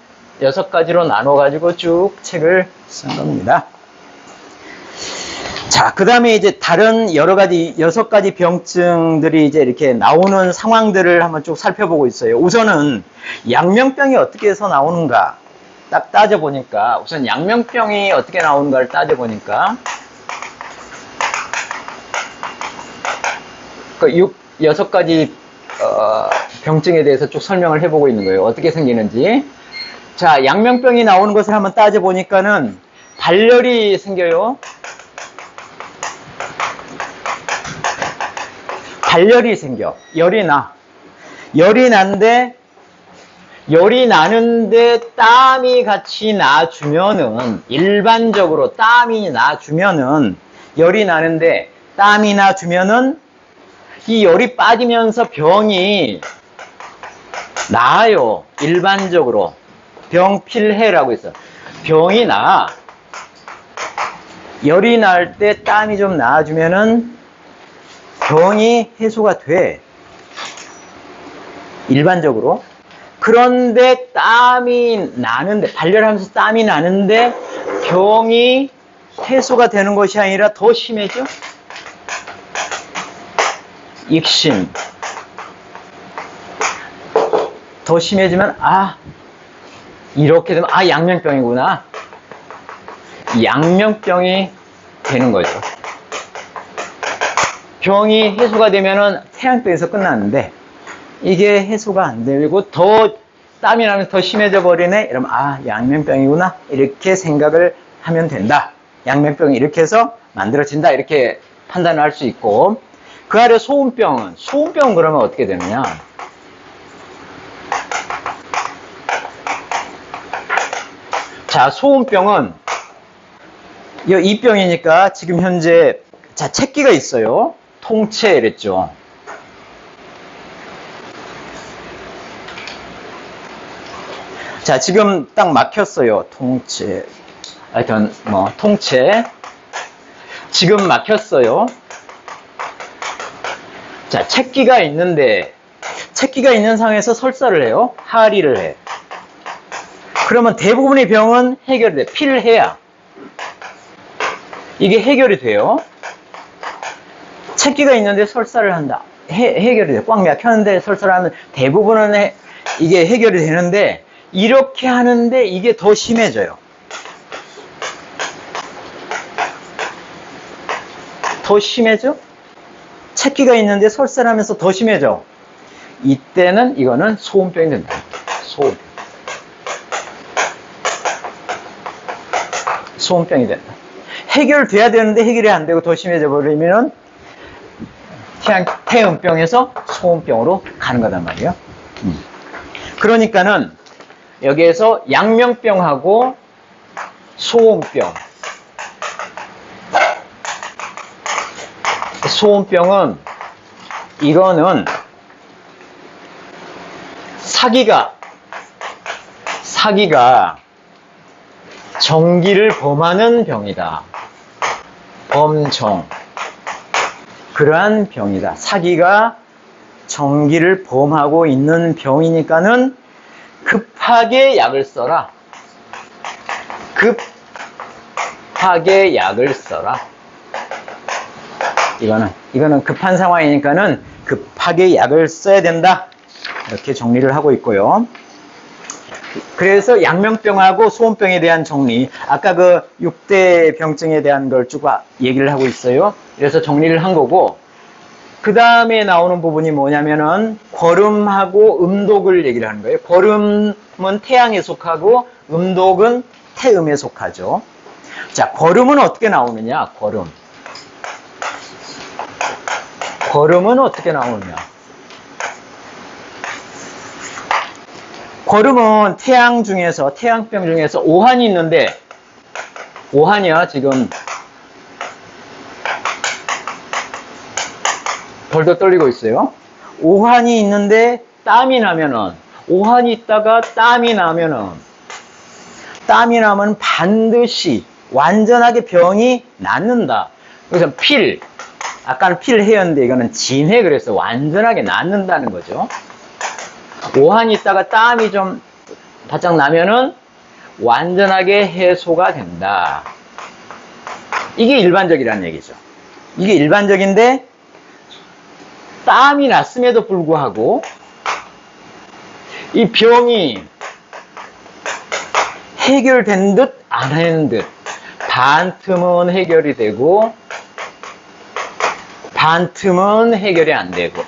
6가지로 나눠가지고 쭉 책을 쓴 겁니다. 자, 그 다음에 이제 다른 여러 가지, 6가지 병증들이 이제 이렇게 나오는 상황들을 한번 쭉 살펴보고 있어요. 우선은 양명병이 어떻게 해서 나오는가 딱 따져보니까, 우선 양명병이 어떻게 나오는가를 따져보니까, 그 6가지 병증에 대해서 쭉 설명을 해보고 있는 거예요. 어떻게 생기는지. 자, 양명병이 나오는 것을 한번 따져보니까는 발열이 생겨요. 발열이 생겨. 열이 나는데 땀이 같이 나주면은, 일반적으로 땀이 나주면은, 열이 나는데 땀이 나주면은 이 열이 빠지면서 병이 나아요. 일반적으로. 병필해라고 있어. 병이 나아. 열이 날 때 땀이 좀 나아주면은 병이 해소가 돼. 일반적으로. 그런데 땀이 나는데, 발열하면서 땀이 나는데 병이 해소가 되는 것이 아니라 더 심해져. 익심. 더 심해지면 이렇게 되면 양명병이구나. 양면병이 되는 거죠. 병이 해소가 되면은 태양병에서 끝났는데 이게 해소가 안 되고 더 땀이 나면서 더 심해져 버리네. 이러면 양면병이구나 이렇게 생각을 하면 된다. 양면병이 이렇게 해서 만들어진다 이렇게 판단을 할 수 있고, 그 아래 소음병은 그러면 어떻게 되느냐? 자, 소음병은 이 병이니까 지금 현재 채기가 있어요. 통체 이랬죠. 자, 지금 딱 막혔어요. 통체. 하여튼 통체. 지금 막혔어요. 자, 채기가 있는데 채기가 있는 상황에서 설사를 해요. 항리를 해. 그러면 대부분의 병은 해결이 돼. 피를 해야 이게 해결이 돼요. 채기가 있는데 설사를 한다. 해결이 돼. 꽉 막혔는데 설사를 하면 대부분은 이게 해결이 되는데, 이렇게 하는데 이게 더 심해져요. 더 심해져? 채기가 있는데 설사를 하면서 더 심해져. 이때는 이거는 소음병이 된다. 소음병이 된다. 해결돼야 되는데 해결이 안 되고 더 심해져 버리면 태음병에서 소음병으로 가는 거단 말이에요. 그러니까는 여기에서 양면병하고 소음병은 이거는 사기가 정기를 범하는 병이다. 범정. 그러한 병이다. 사기가 정기를 범하고 있는 병이니까는 급하게 약을 써라. 급하게 약을 써라. 이거는 급한 상황이니까는 급하게 약을 써야 된다. 이렇게 정리를 하고 있고요. 그래서 양면병하고 소음병에 대한 정리, 아까 그 6대 병증에 대한 걸 쭉 얘기를 하고 있어요. 그래서 정리를 한 거고, 그 다음에 나오는 부분이 뭐냐면은 거름하고 음독을 얘기를 하는 거예요. 거름은 태양에 속하고 음독은 태음에 속하죠. 자, 거름은 어떻게 나오느냐? 거름은 어떻게 나오느냐? 거름은 태양병 중에서 오한이 있는데, 오한이야 지금 덜덜 떨리고 있어요. 오한이 있는데 땀이 나면은, 오한이 있다가 땀이 나면 반드시 완전하게 병이 낫는다. 그래서 아까는 필 해였는데 이거는 진해, 그래서 완전하게 낫는다는 거죠. 오한이 있다가 땀이 좀 바짝 나면은 완전하게 해소가 된다. 이게 일반적이라는 얘기죠. 이게 일반적인데, 땀이 났음에도 불구하고 이 병이 해결된 듯 안 한 듯, 반틈은 해결이 되고 반틈은 해결이 안 되고,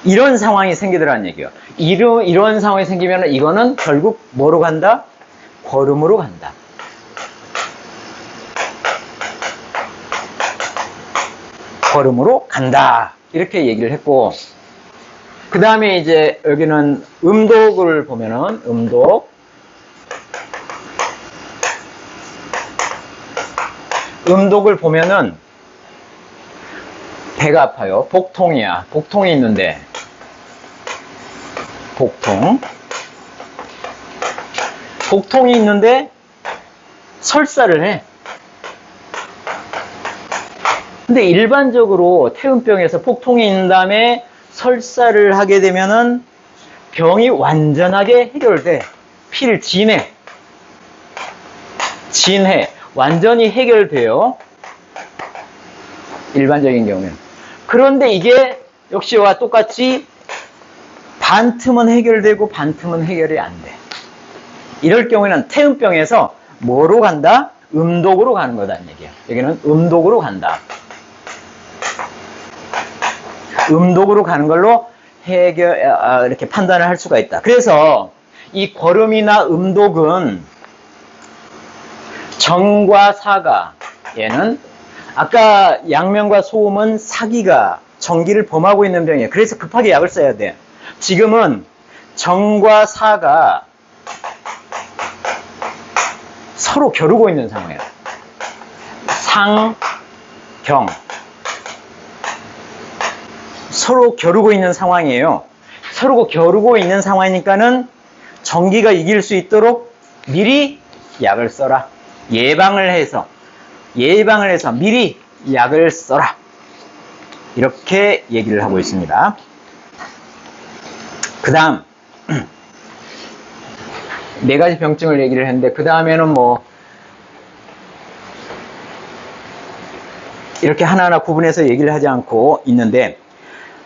이런 상황이 생기더라는 얘기예요. 이런 상황이 생기면 이거는 결국 뭐로 간다? 거름으로 간다. 거름으로 간다. 이렇게 얘기를 했고, 그 다음에 이제 여기는 음독을 보면은 음독을 보면은 배가 아파요. 복통이야. 복통이 있는데, 복통이 있는데 설사를 해. 근데 일반적으로 태음병에서 폭통이 있는 다음에 설사를 하게 되면은 병이 완전하게 해결돼. 피를 진해. 완전히 해결돼요. 일반적인 경우는. 그런데 이게 역시와 똑같이 반틈은 해결되고 반틈은 해결이 안 돼. 이럴 경우에는 태음병에서 뭐로 간다? 음독으로 가는 거다는 얘기예요. 여기는 음독으로 간다. 음독으로 가는 걸로 이렇게 판단을 할 수가 있다. 그래서 이 거름이나 음독은 정과 사가, 얘는 아까 양면과 소음은 사기가 정기를 범하고 있는 병이에요. 그래서 급하게 약을 써야 돼. 지금은 정과 사가 서로 겨루고 있는 상황이에요. 상, 경. 서로 겨루고 있는 상황이에요. 서로 겨루고 있는 상황이니까는 정기가 이길 수 있도록 미리 약을 써라. 예방을 해서 미리 약을 써라. 이렇게 얘기를 하고 있습니다. 그 다음, 네 가지 병증을 얘기를 했는데, 그 다음에는 뭐, 이렇게 하나하나 구분해서 얘기를 하지 않고 있는데,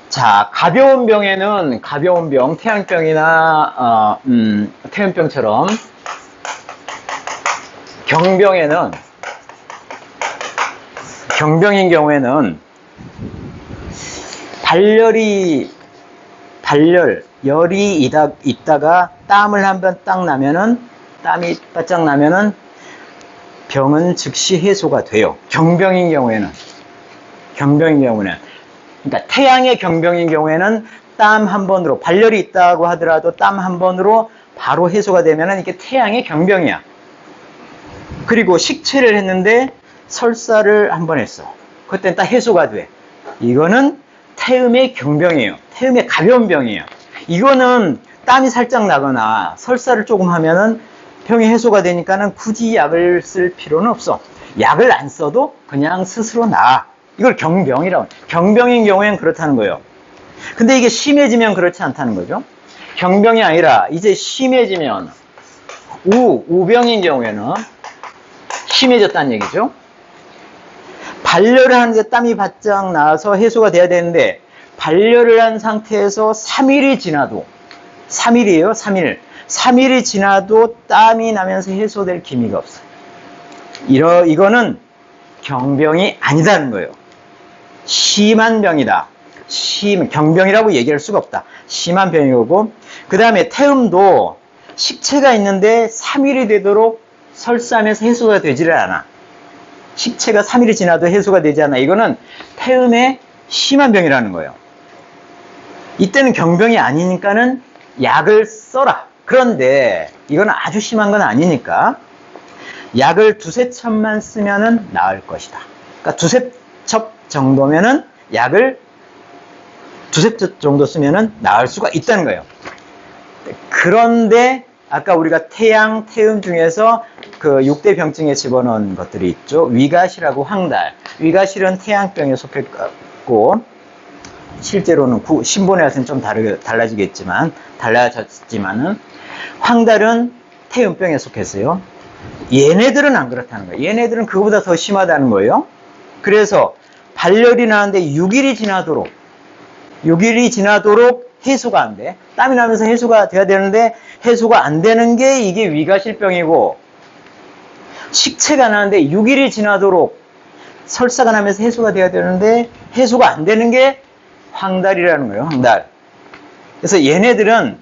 자, 가벼운 병에는 가벼운 병, 태양병이나 태음병처럼 경병인 경우에는 열이 있다가 땀을 한번 딱 나면은, 땀이 바짝 나면은 병은 즉시 해소가 돼요. 경병인 경우에는. 그러니까 태양의 경병인 경우에는 땀 한 번으로, 발열이 있다고 하더라도 땀 한 번으로 바로 해소가 되면은 이게 태양의 경병이야. 그리고 식체를 했는데 설사를 한 번 했어. 그때는 딱 해소가 돼. 이거는 태음의 경병이에요. 태음의 가벼운 병이에요. 이거는 땀이 살짝 나거나 설사를 조금 하면은 병이 해소가 되니까는 굳이 약을 쓸 필요는 없어. 약을 안 써도 그냥 스스로 나아. 이걸 경병이라고. 경병인 경우엔 그렇다는 거예요. 근데 이게 심해지면 그렇지 않다는 거죠. 경병이 아니라 이제 심해지면 우병인 경우에는 심해졌다는 얘기죠. 발열을 하는데 땀이 바짝 나서 해소가 돼야 되는데 발열을 한 상태에서 3일이 지나도 3일이에요. 3일이 지나도 땀이 나면서 해소될 기미가 없어요. 이거는 경병이 아니다는 거예요. 심한 병이다. 경병이라고 얘기할 수가 없다. 심한 병이고, 그 다음에 태음도 식체가 있는데 3일이 되도록 설사하면서 해소가 되지를 않아. 식체가 3일이 지나도 해소가 되지 않아. 이거는 태음의 심한 병이라는 거예요. 이때는 경병이 아니니까는 약을 써라. 그런데 이건 아주 심한 건 아니니까 약을 두세 첩만 쓰면은 나을 것이다. 그러니까 두세 첩 정도면은 약을 두세 첩 정도 쓰면은 나을 수가 있다는 거예요. 그런데 아까 우리가 태양, 태음 중에서 그 6대 병증에 집어넣은 것들이 있죠. 위가실하고 황달. 위가실은 태양병에 속했고, 실제로는 신본에 와서는 좀 달라졌지만은, 황달은 태음병에 속했어요. 얘네들은 안 그렇다는 거예요. 얘네들은 그거보다 더 심하다는 거예요. 그래서 발열이 나는데 6일이 지나도록 해소가 안 돼. 땀이 나면서 해소가 돼야 되는데 해소가 안 되는 게 이게 위가실병이고, 식체가 나는데 6일이 지나도록 설사가 나면서 해소가 돼야 되는데 해소가 안 되는 게 황달이라는 거예요. 황달. 그래서 얘네들은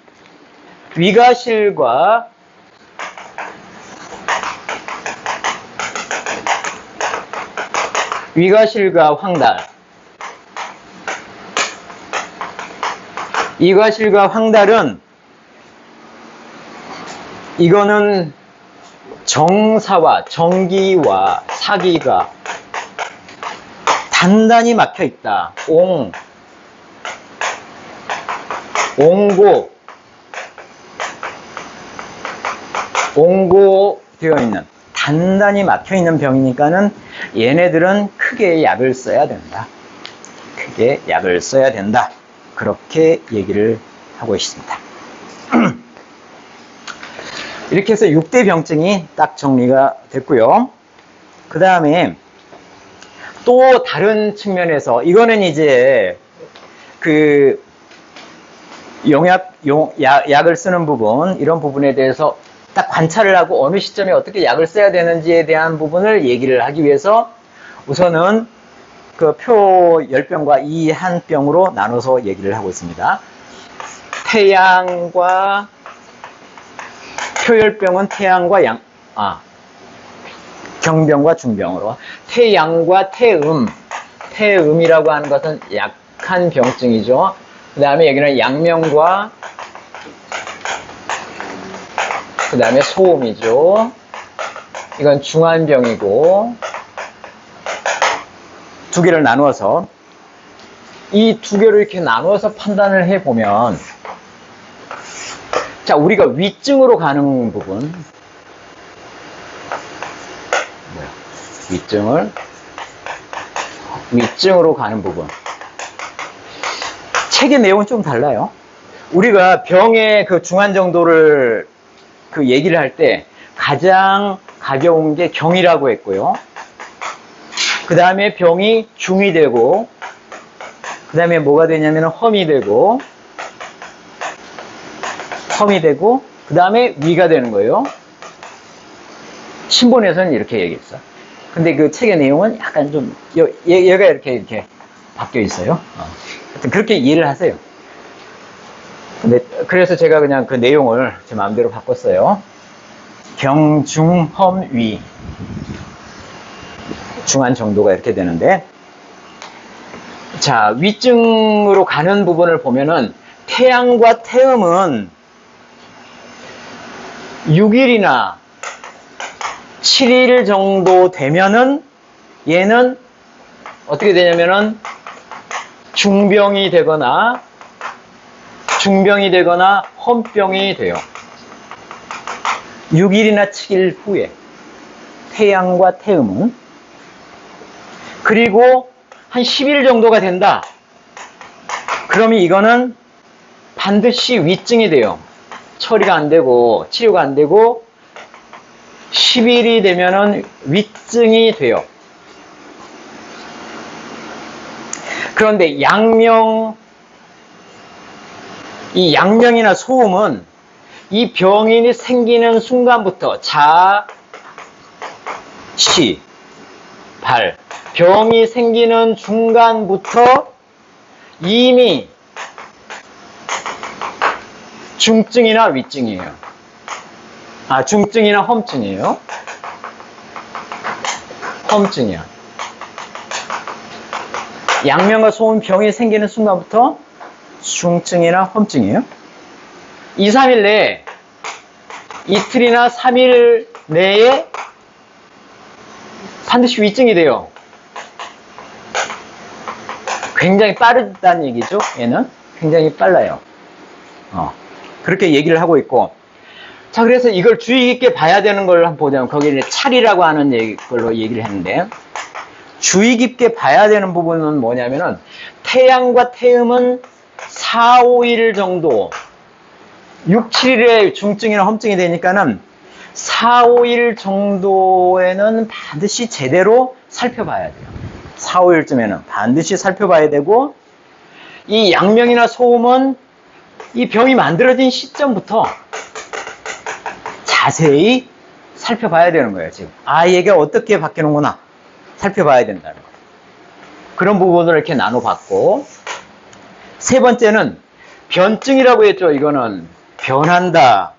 위가실과 황달, 위가실과 황달은 이거는 정사와 정기와 사기가 단단히 막혀 있다. 옹고 되어 있는, 단단히 막혀 있는 병이니까는 얘네들은 크게 약을 써야 된다. 그렇게 얘기를 하고 있습니다. 이렇게 해서 6대 병증이 딱 정리가 됐고요. 그 다음에 또 다른 측면에서, 이거는 이제 약을 쓰는 부분, 이런 부분에 대해서 딱 관찰을 하고 어느 시점에 어떻게 약을 써야 되는지에 대한 부분을 얘기를 하기 위해서 우선은 그 표 10병과 이 한 병으로 나눠서 얘기를 하고 있습니다. 태양과 표 10병은 태양과 경병과 중병으로 태양과 태음이라고 하는 것은 약한 병증이죠. 그 다음에 여기는 양명과 그 다음에 소음이죠. 이건 중환병이고 두 개를 나누어서 이 두 개를 이렇게 나누어서 판단을 해보면 자, 우리가 위증으로 가는 부분 위증으로 가는 부분 책의 내용은 좀 달라요. 우리가 병의 그 중환 정도를 그 얘기를 할 때 가장 가벼운 게 경이라고 했고요. 그 다음에 병이 중이 되고 그 다음에 뭐가 되냐면 험이 되고 그 다음에 위가 되는 거예요. 신본에서는 이렇게 얘기했어. 근데 그 책의 내용은 약간 좀 얘가 이렇게 바뀌어 있어요. 하여튼 그렇게 이해를 하세요. 근데 그래서 제가 그냥 그 내용을 제 마음대로 바꿨어요. 경, 중, 험, 위. 중한 정도가 이렇게 되는데, 자, 위증으로 가는 부분을 보면은 태양과 태음은 6일이나 7일 정도 되면은 얘는 어떻게 되냐면은 중병이 되거나 험병이 돼요. 6일이나 7일 후에 태양과 태음은. 그리고 한 10일 정도가 된다. 그러면 이거는 반드시 위증이 돼요. 처리가 안 되고 치료가 안 되고 10일이 되면은 위증이 돼요. 그런데 이 양명이나 소음은 이 병인이 생기는 순간부터 병이 생기는 중간부터 이미 중증이나 위증이에요. 중증이나 험증이에요. 험증이야. 양명과 소음 병이 생기는 순간부터 중증이나 험증이에요. 2, 3일 내에 이틀이나 3일 내에 반드시 위증이 돼요. 굉장히 빠르다는 얘기죠. 얘는 굉장히 빨라요. 그렇게 얘기를 하고 있고, 자, 그래서 이걸 주의 깊게 봐야 되는 걸 한번 보자면 거기에 찰이라고 하는 걸로 얘기를 했는데, 주의 깊게 봐야 되는 부분은 뭐냐면은 태양과 태음은 4, 5일 정도 6, 7일에 중증이나 험증이 되니까는 4, 5일 정도에는 반드시 제대로 살펴봐야 돼요. 4, 5일쯤에는 반드시 살펴봐야 되고, 이 양명이나 소음은 이 병이 만들어진 시점부터 자세히 살펴봐야 되는 거예요, 지금. 얘가 어떻게 바뀌는구나. 살펴봐야 된다는 거예요. 그런 부분을 이렇게 나눠봤고, 세 번째는 변증이라고 했죠. 이거는 변한다.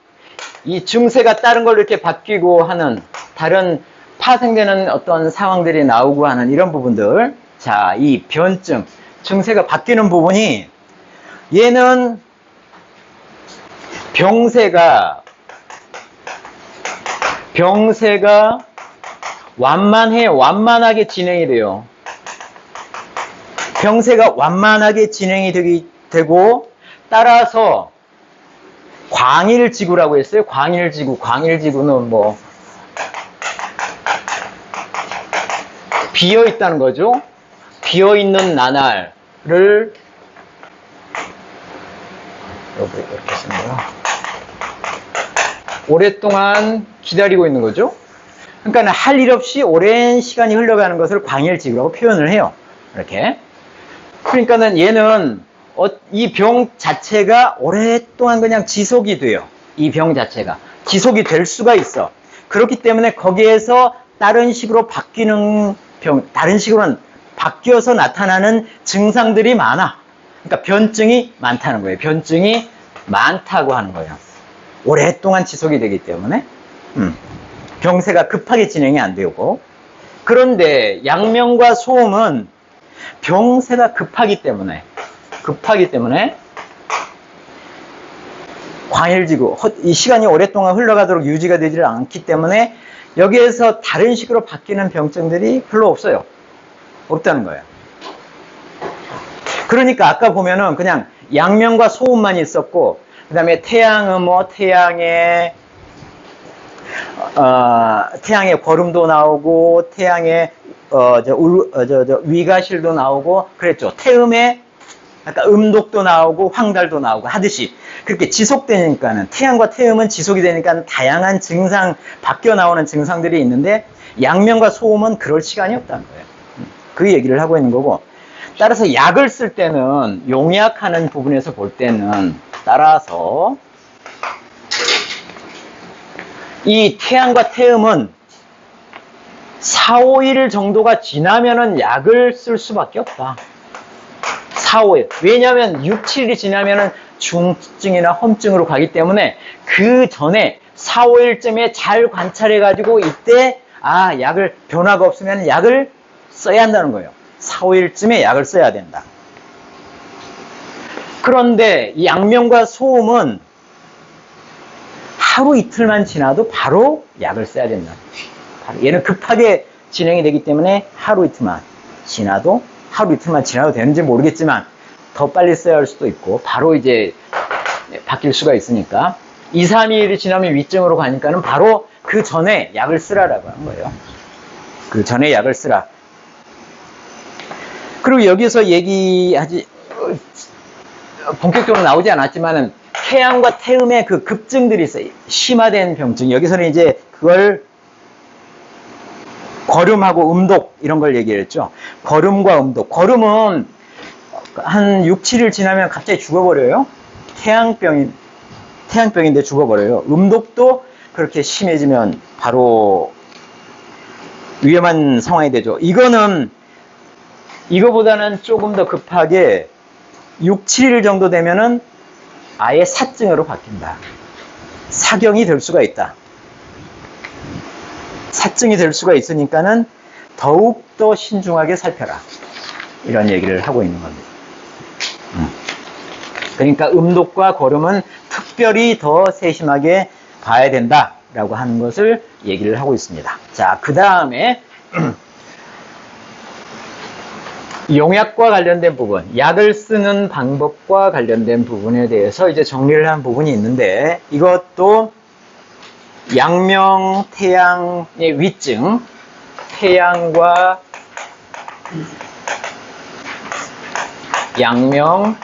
이 증세가 다른 걸로 이렇게 바뀌고 하는 다른 파생되는 어떤 상황들이 나오고 하는 이런 부분들. 자, 이 변증, 증세가 바뀌는 부분이 얘는 병세가 완만하게 진행이 돼요. 병세가 완만하게 진행이 되고 따라서 광일지구라고 했어요. 광일지구는 뭐 비어 있다는 거죠. 비어 있는 나날을 이렇게 씁니다. 오랫동안 기다리고 있는 거죠. 그러니까 할 일 없이 오랜 시간이 흘러가는 것을 광일지구라고 표현을 해요. 이렇게. 그러니까는 얘는 이 병 자체가 오랫동안 그냥 지속이 돼요. 이 병 자체가 지속이 될 수가 있어. 그렇기 때문에 거기에서 다른 식으로 바뀌는 다른 식으로는 바뀌어서 나타나는 증상들이 많아. 그러니까 변증이 많다는 거예요. 변증이 많다고 하는 거예요. 오랫동안 지속이 되기 때문에 병세가 급하게 진행이 안 되고, 그런데 양명과 소음은 병세가 급하기 때문에 광일지구, 이 시간이 오랫동안 흘러가도록 유지가 되지 않기 때문에 여기에서 다른 식으로 바뀌는 병증들이 별로 없어요. 없다는 거예요. 그러니까 아까 보면은 그냥 양명과 소음만 있었고, 그 다음에 태양음모, 태양의 거름도 나오고, 태양의 위가실도 나오고 그랬죠. 태음의 아까 음독도 나오고 황달도 나오고 하듯이 그렇게 지속되니까는, 태양과 태음은 지속이 되니까 다양한 증상, 바뀌어 나오는 증상들이 있는데 양명과 소음은 그럴 시간이 없다는 거예요. 그 얘기를 하고 있는 거고, 따라서 약을 쓸 때는, 용약하는 부분에서 볼 때는, 따라서 이 태양과 태음은 4, 5일 정도가 지나면은 약을 쓸 수밖에 없다. 4, 5일. 왜냐하면 6, 7일이 지나면은 중증이나 험증으로 가기 때문에 그 전에 4, 5일쯤에 잘 관찰해가지고 이때 약을, 변화가 없으면 약을 써야 한다는 거예요. 4, 5일쯤에 약을 써야 된다. 그런데 이 양명과 소음은 하루 이틀만 지나도 바로 약을 써야 된다. 얘는 급하게 진행이 되기 때문에 하루 이틀만 지나도 되는지 모르겠지만 더 빨리 써야 할 수도 있고, 바로 이제 바뀔 수가 있으니까 2, 3일이 지나면 위증으로 가니까는 바로 그 전에 약을 쓰라라고 한 거예요. 그 전에 약을 쓰라. 그리고 여기서 얘기하지, 본격적으로 나오지 않았지만은 태양과 태음의 그 급증들이 있어요. 심화된 병증. 여기서는 이제 그걸 거름하고 음독, 이런 걸 얘기했죠. 거름과 음독. 거름은 한 6, 7일 지나면 갑자기 죽어버려요. 태양병인데 죽어버려요. 음독도 그렇게 심해지면 바로 위험한 상황이 되죠. 이거보다는 조금 더 급하게 6, 7일 정도 되면은 아예 사증으로 바뀐다. 사경이 될 수가 있다. 사증이 될 수가 있으니까는 더욱더 신중하게 살펴라. 이런 얘기를 하고 있는 겁니다. 그러니까 음독과 거름은 특별히 더 세심하게 봐야 된다라고 하는 것을 얘기를 하고 있습니다. 자, 그 다음에 용약과 관련된 부분, 약을 쓰는 방법과 관련된 부분에 대해서 이제 정리를 한 부분이 있는데, 이것도 양명, 태양의 위증, 태양과 양명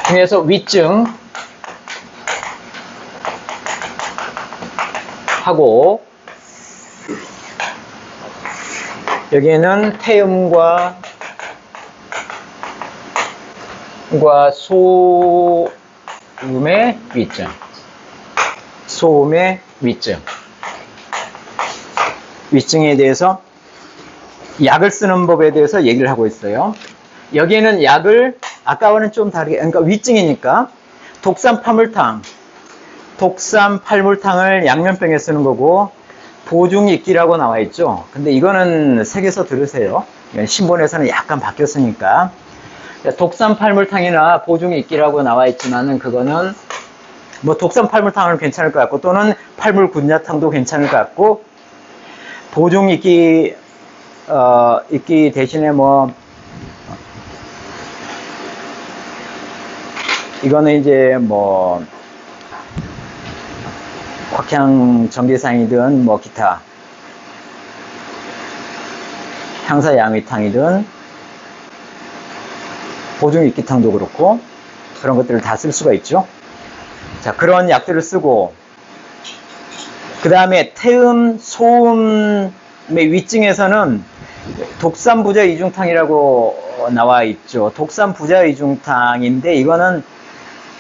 중에서 위증 하고, 여기에는 태음과 소음의 위증, 위증에 대해서 약을 쓰는 법에 대해서 얘기를 하고 있어요. 여기에는 약을 아까와는 좀 다르게, 그러니까 위증이니까 독삼 팔물탕을 양면병에 쓰는 거고, 보중익기라고 나와 있죠. 근데 이거는 색에서 들으세요. 신본에서는 약간 바뀌었으니까. 독삼 팔물탕이나 보중익기라고 나와 있지만은 그거는 뭐 독삼 팔물탕은 괜찮을 것 같고, 또는 팔물군야탕도 괜찮을 것 같고, 보중익기 익기 대신에 뭐 이거는 이제 뭐 곽향 전기상이든 뭐 기타 향사 양위탕이든 보중익기탕도 그렇고 그런 것들을 다 쓸 수가 있죠. 자, 그런 약들을 쓰고, 그 다음에 태음, 소음의 위증에서는 독삼부자 이중탕이라고 나와 있죠. 독삼부자 이중탕인데 이거는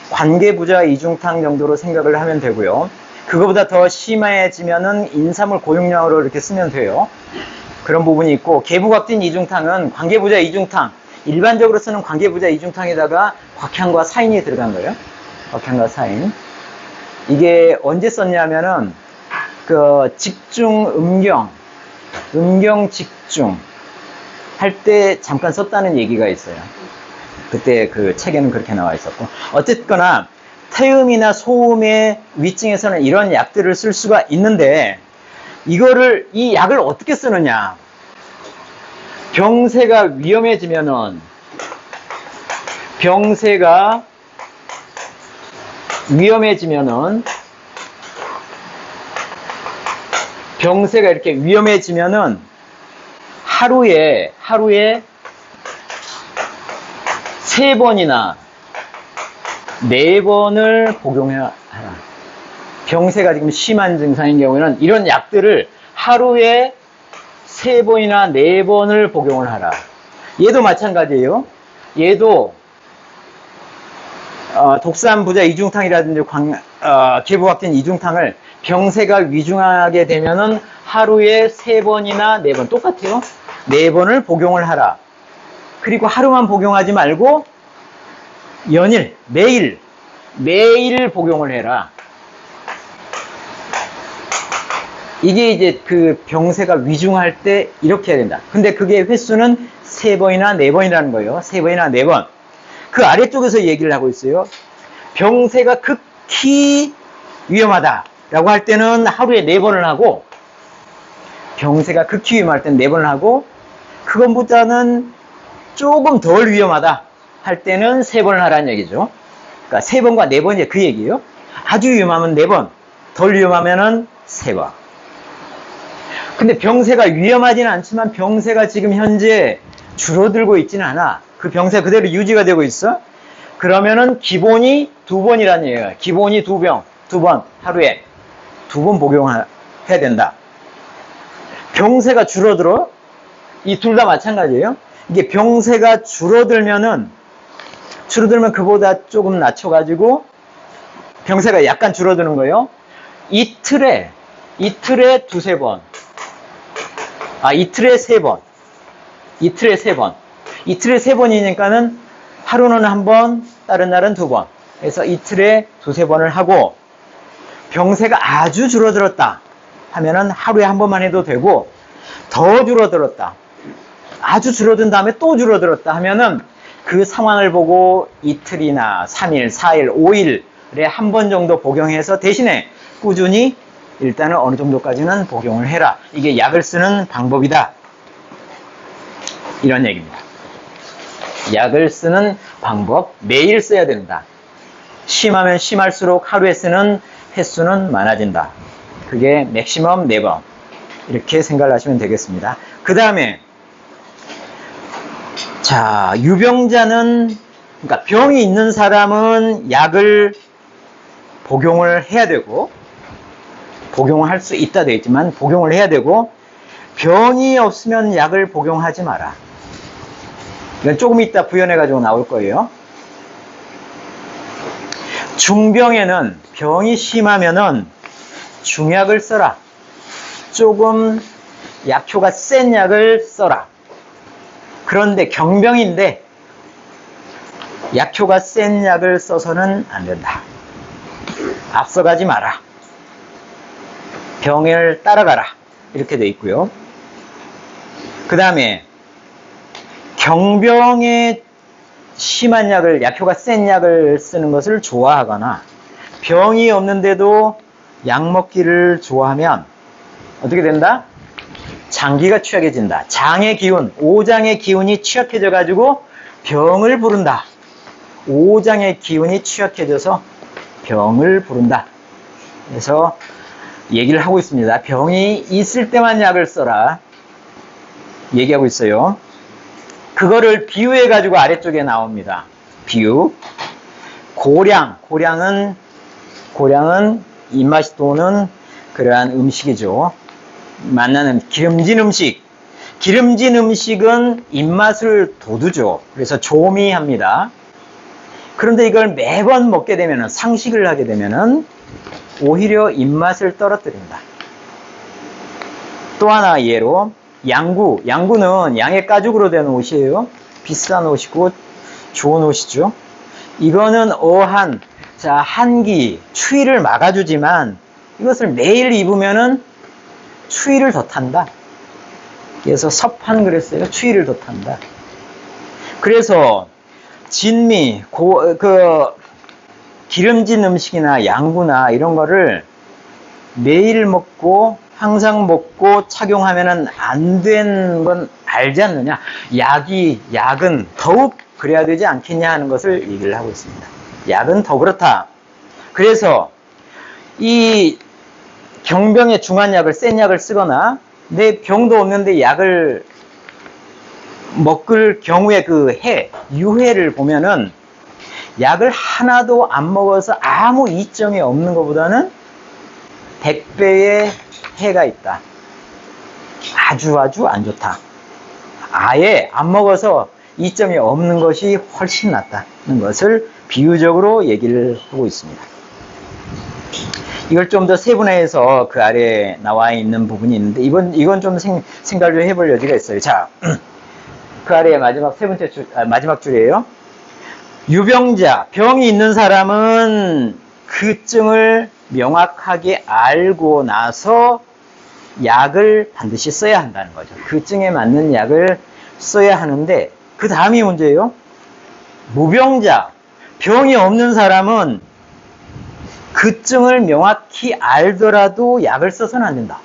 관계부자 이중탕 정도로 생각을 하면 되고요. 그거보다 더 심해지면은 인삼을 고용량으로 이렇게 쓰면 돼요. 그런 부분이 있고, 계부각진 이중탕은 관계부자 이중탕, 일반적으로 쓰는 관계부자 이중탕에다가 곽향과 사인이 들어간 거예요. 곽향과 사인. 이게 언제 썼냐면은 그 직중 음경 직중 할 때 잠깐 썼다는 얘기가 있어요. 그때 그 책에는 그렇게 나와 있었고, 어쨌거나 태음이나 소음의 위증에서는 이런 약들을 쓸 수가 있는데, 이 약을 어떻게 쓰느냐? 병세가 위험해지면은 병세가 이렇게 위험해지면은 하루에 3번이나 4번을 복용해야 하라. 병세가 지금 심한 증상인 경우에는 이런 약들을 하루에 3번이나 4번을 복용을 하라. 얘도 마찬가지예요. 얘도 독산부자 이중탕이라든지 계부각진 이중탕을 병세가 위중하게 되면은 하루에 3번이나 4번 똑같아요. 4번을 복용을 하라. 그리고 하루만 복용하지 말고 연일 매일 복용을 해라. 이게 이제 그 병세가 위중할 때 이렇게 해야 된다. 근데 그게 횟수는 3번이나 4번이라는 거예요. 3번이나 4번. 그 아래쪽에서 얘기를 하고 있어요. 병세가 극히 위험하다라고 할 때는 하루에 4번을 하고, 병세가 극히 위험할 때는 4번을 하고, 그것보다는 조금 덜 위험하다 할 때는 3번을 하라는 얘기죠. 그러니까 3번과 4번이 그 얘기예요. 아주 위험하면 4번, 덜 위험하면은 3번. 근데 병세가 위험하지는 않지만 병세가 지금 현재 줄어들고 있지는 않아. 그 병세가 그대로 유지가 되고 있어. 그러면은 기본이 2번이라는 얘기예요. 기본이 2번 하루에 2번 복용해야 된다. 병세가 줄어들어. 이 둘 다 마찬가지예요. 이게 병세가 줄어들면 그보다 조금 낮춰가지고 병세가 약간 줄어드는 거예요. 이틀에 2-3번. 이틀에 3번. 이틀에 3번이니까는 하루는 1번, 다른 날은 2번. 그래서 이틀에 2-3번을 하고, 병세가 아주 줄어들었다 하면은 하루에 1번만 해도 되고, 더 줄어들었다, 아주 줄어든 다음에 또 줄어들었다 하면은 그 상황을 보고 이틀이나 3일, 4일, 5일에 1번 정도 복용해서 대신에 꾸준히 일단은 어느 정도까지는 복용을 해라. 이게 약을 쓰는 방법이다. 이런 얘기입니다. 약을 쓰는 방법, 매일 써야 된다. 심하면 심할수록 하루에 쓰는 횟수는 많아진다. 그게 맥시멈 4번. 이렇게 생각을 하시면 되겠습니다. 그 다음에, 자, 유병자는, 그러니까 병이 있는 사람은 약을 복용을 해야 되고, 복용을 할 수 있다 되어 있지만 복용을 해야 되고, 병이 없으면 약을 복용하지 마라. 이건 조금 이따 부연해가지고 나올 거예요. 중병에는, 병이 심하면은 중약을 써라. 조금 약효가 센 약을 써라. 그런데 경병인데 약효가 센 약을 써서는 안 된다. 앞서가지 마라. 병을 따라가라. 이렇게 돼 있고요. 그 다음에 경병에 심한 약을, 약효가 센 약을 쓰는 것을 좋아하거나, 병이 없는데도 약 먹기를 좋아하면 어떻게 된다? 장기가 취약해진다. 장의 기운, 오장의 기운이 취약해져 가지고 병을 부른다. 오장의 기운이 취약해져서 병을 부른다. 그래서 얘기를 하고 있습니다. 병이 있을 때만 약을 써라. 얘기하고 있어요. 그거를 비유해 가지고 아래쪽에 나옵니다. 비유. 고량은 입맛이 도는 그러한 음식이죠. 만나는 기름진 음식. 기름진 음식은 입맛을 돋우죠. 그래서 조미합니다. 그런데 이걸 매번 먹게 되면은, 상식을 하게 되면은 오히려 입맛을 떨어뜨린다. 또 하나 예로 양구. 양구는 양의 가죽으로 된 옷이에요. 비싼 옷이고 좋은 옷이죠. 이거는 어한, 자, 한기, 추위를 막아주지만 이것을 매일 입으면은 추위를 더 탄다. 그래서 섭한 그랬어요. 추위를 더 탄다. 그래서 진미, 기름진 음식이나 양구나 이런 거를 매일 먹고 항상 먹고 착용하면은 안 되는 건 알지 않느냐. 약은 더욱 그래야 되지 않겠냐 하는 것을 얘기를 하고 있습니다. 약은 더 그렇다. 그래서 이 경병에 중한 약을, 센 약을 쓰거나 내 병도 없는데 약을 먹을 경우에 그 유해를 보면은 약을 하나도 안 먹어서 아무 이점이 없는 것보다는 100배의 해가 있다. 아주 안 좋다. 아예 안 먹어서 이점이 없는 것이 훨씬 낫다는 것을 비유적으로 얘기를 하고 있습니다. 이걸 좀 더 세분화해서 그 아래에 나와 있는 부분이 있는데, 이건 좀 생각을 해볼 여지가 있어요. 자, 그 아래에 마지막 마지막 줄이에요. 유병자, 병이 있는 사람은 그 증을 명확하게 알고 나서 약을 반드시 써야 한다는 거죠. 그 증에 맞는 약을 써야 하는데, 그 다음이 문제예요. 무병자, 병이 없는 사람은 그 증을 명확히 알더라도 약을 써서는 안 된다.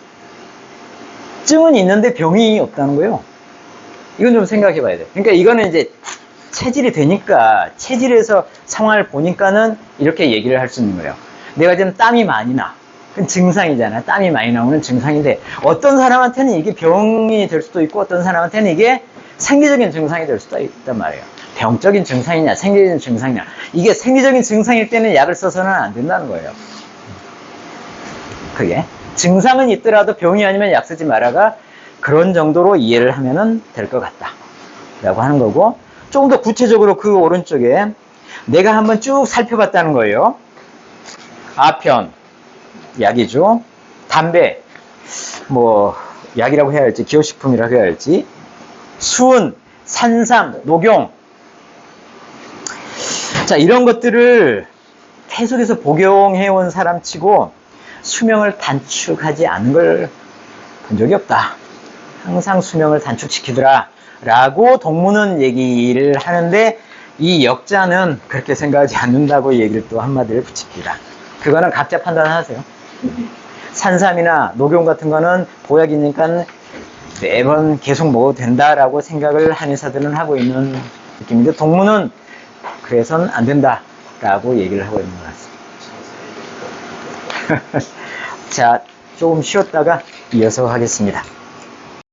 증은 있는데 병이 없다는 거예요. 이건 좀 생각해 봐야 돼요. 그러니까 이거는 이제 체질이 되니까, 체질에서 상황을 보니까는 이렇게 얘기를 할 수 있는 거예요. 내가 지금 땀이 많이 나. 그건 증상이잖아요. 땀이 많이 나오는 증상인데, 어떤 사람한테는 이게 병이 될 수도 있고, 어떤 사람한테는 이게 생리적인 증상이 될 수도 있단 말이에요. 병적인 증상이냐, 생리적인 증상이냐. 이게 생리적인 증상일 때는 약을 써서는 안 된다는 거예요. 그게. 증상은 있더라도 병이 아니면 약 쓰지 마라가 그런 정도로 이해를 하면 될 것 같다. 라고 하는 거고, 조금 더 구체적으로 그 오른쪽에 내가 한번 쭉 살펴봤다는 거예요. 아편, 약이죠. 담배, 약이라고 해야 할지, 기호식품이라고 해야 할지. 수은, 산삼, 녹용. 자, 이런 것들을 계속해서 복용해온 사람 치고 수명을 단축하지 않은 걸 본 적이 없다. 항상 수명을 단축시키더라. 라고 동무는 얘기를 하는데, 이 역자는 그렇게 생각하지 않는다고 얘기를 또 한마디를 붙입니다. 그거는 각자 판단하세요. 산삼이나 녹용 같은 거는 보약이니까 매번 계속 먹어도 된다라고 생각을 한의사들은 하고 있는 느낌인데, 동무는 그래서는 안 된다라고 얘기를 하고 있는 것 같습니다. 자, 조금 쉬었다가 이어서 하겠습니다.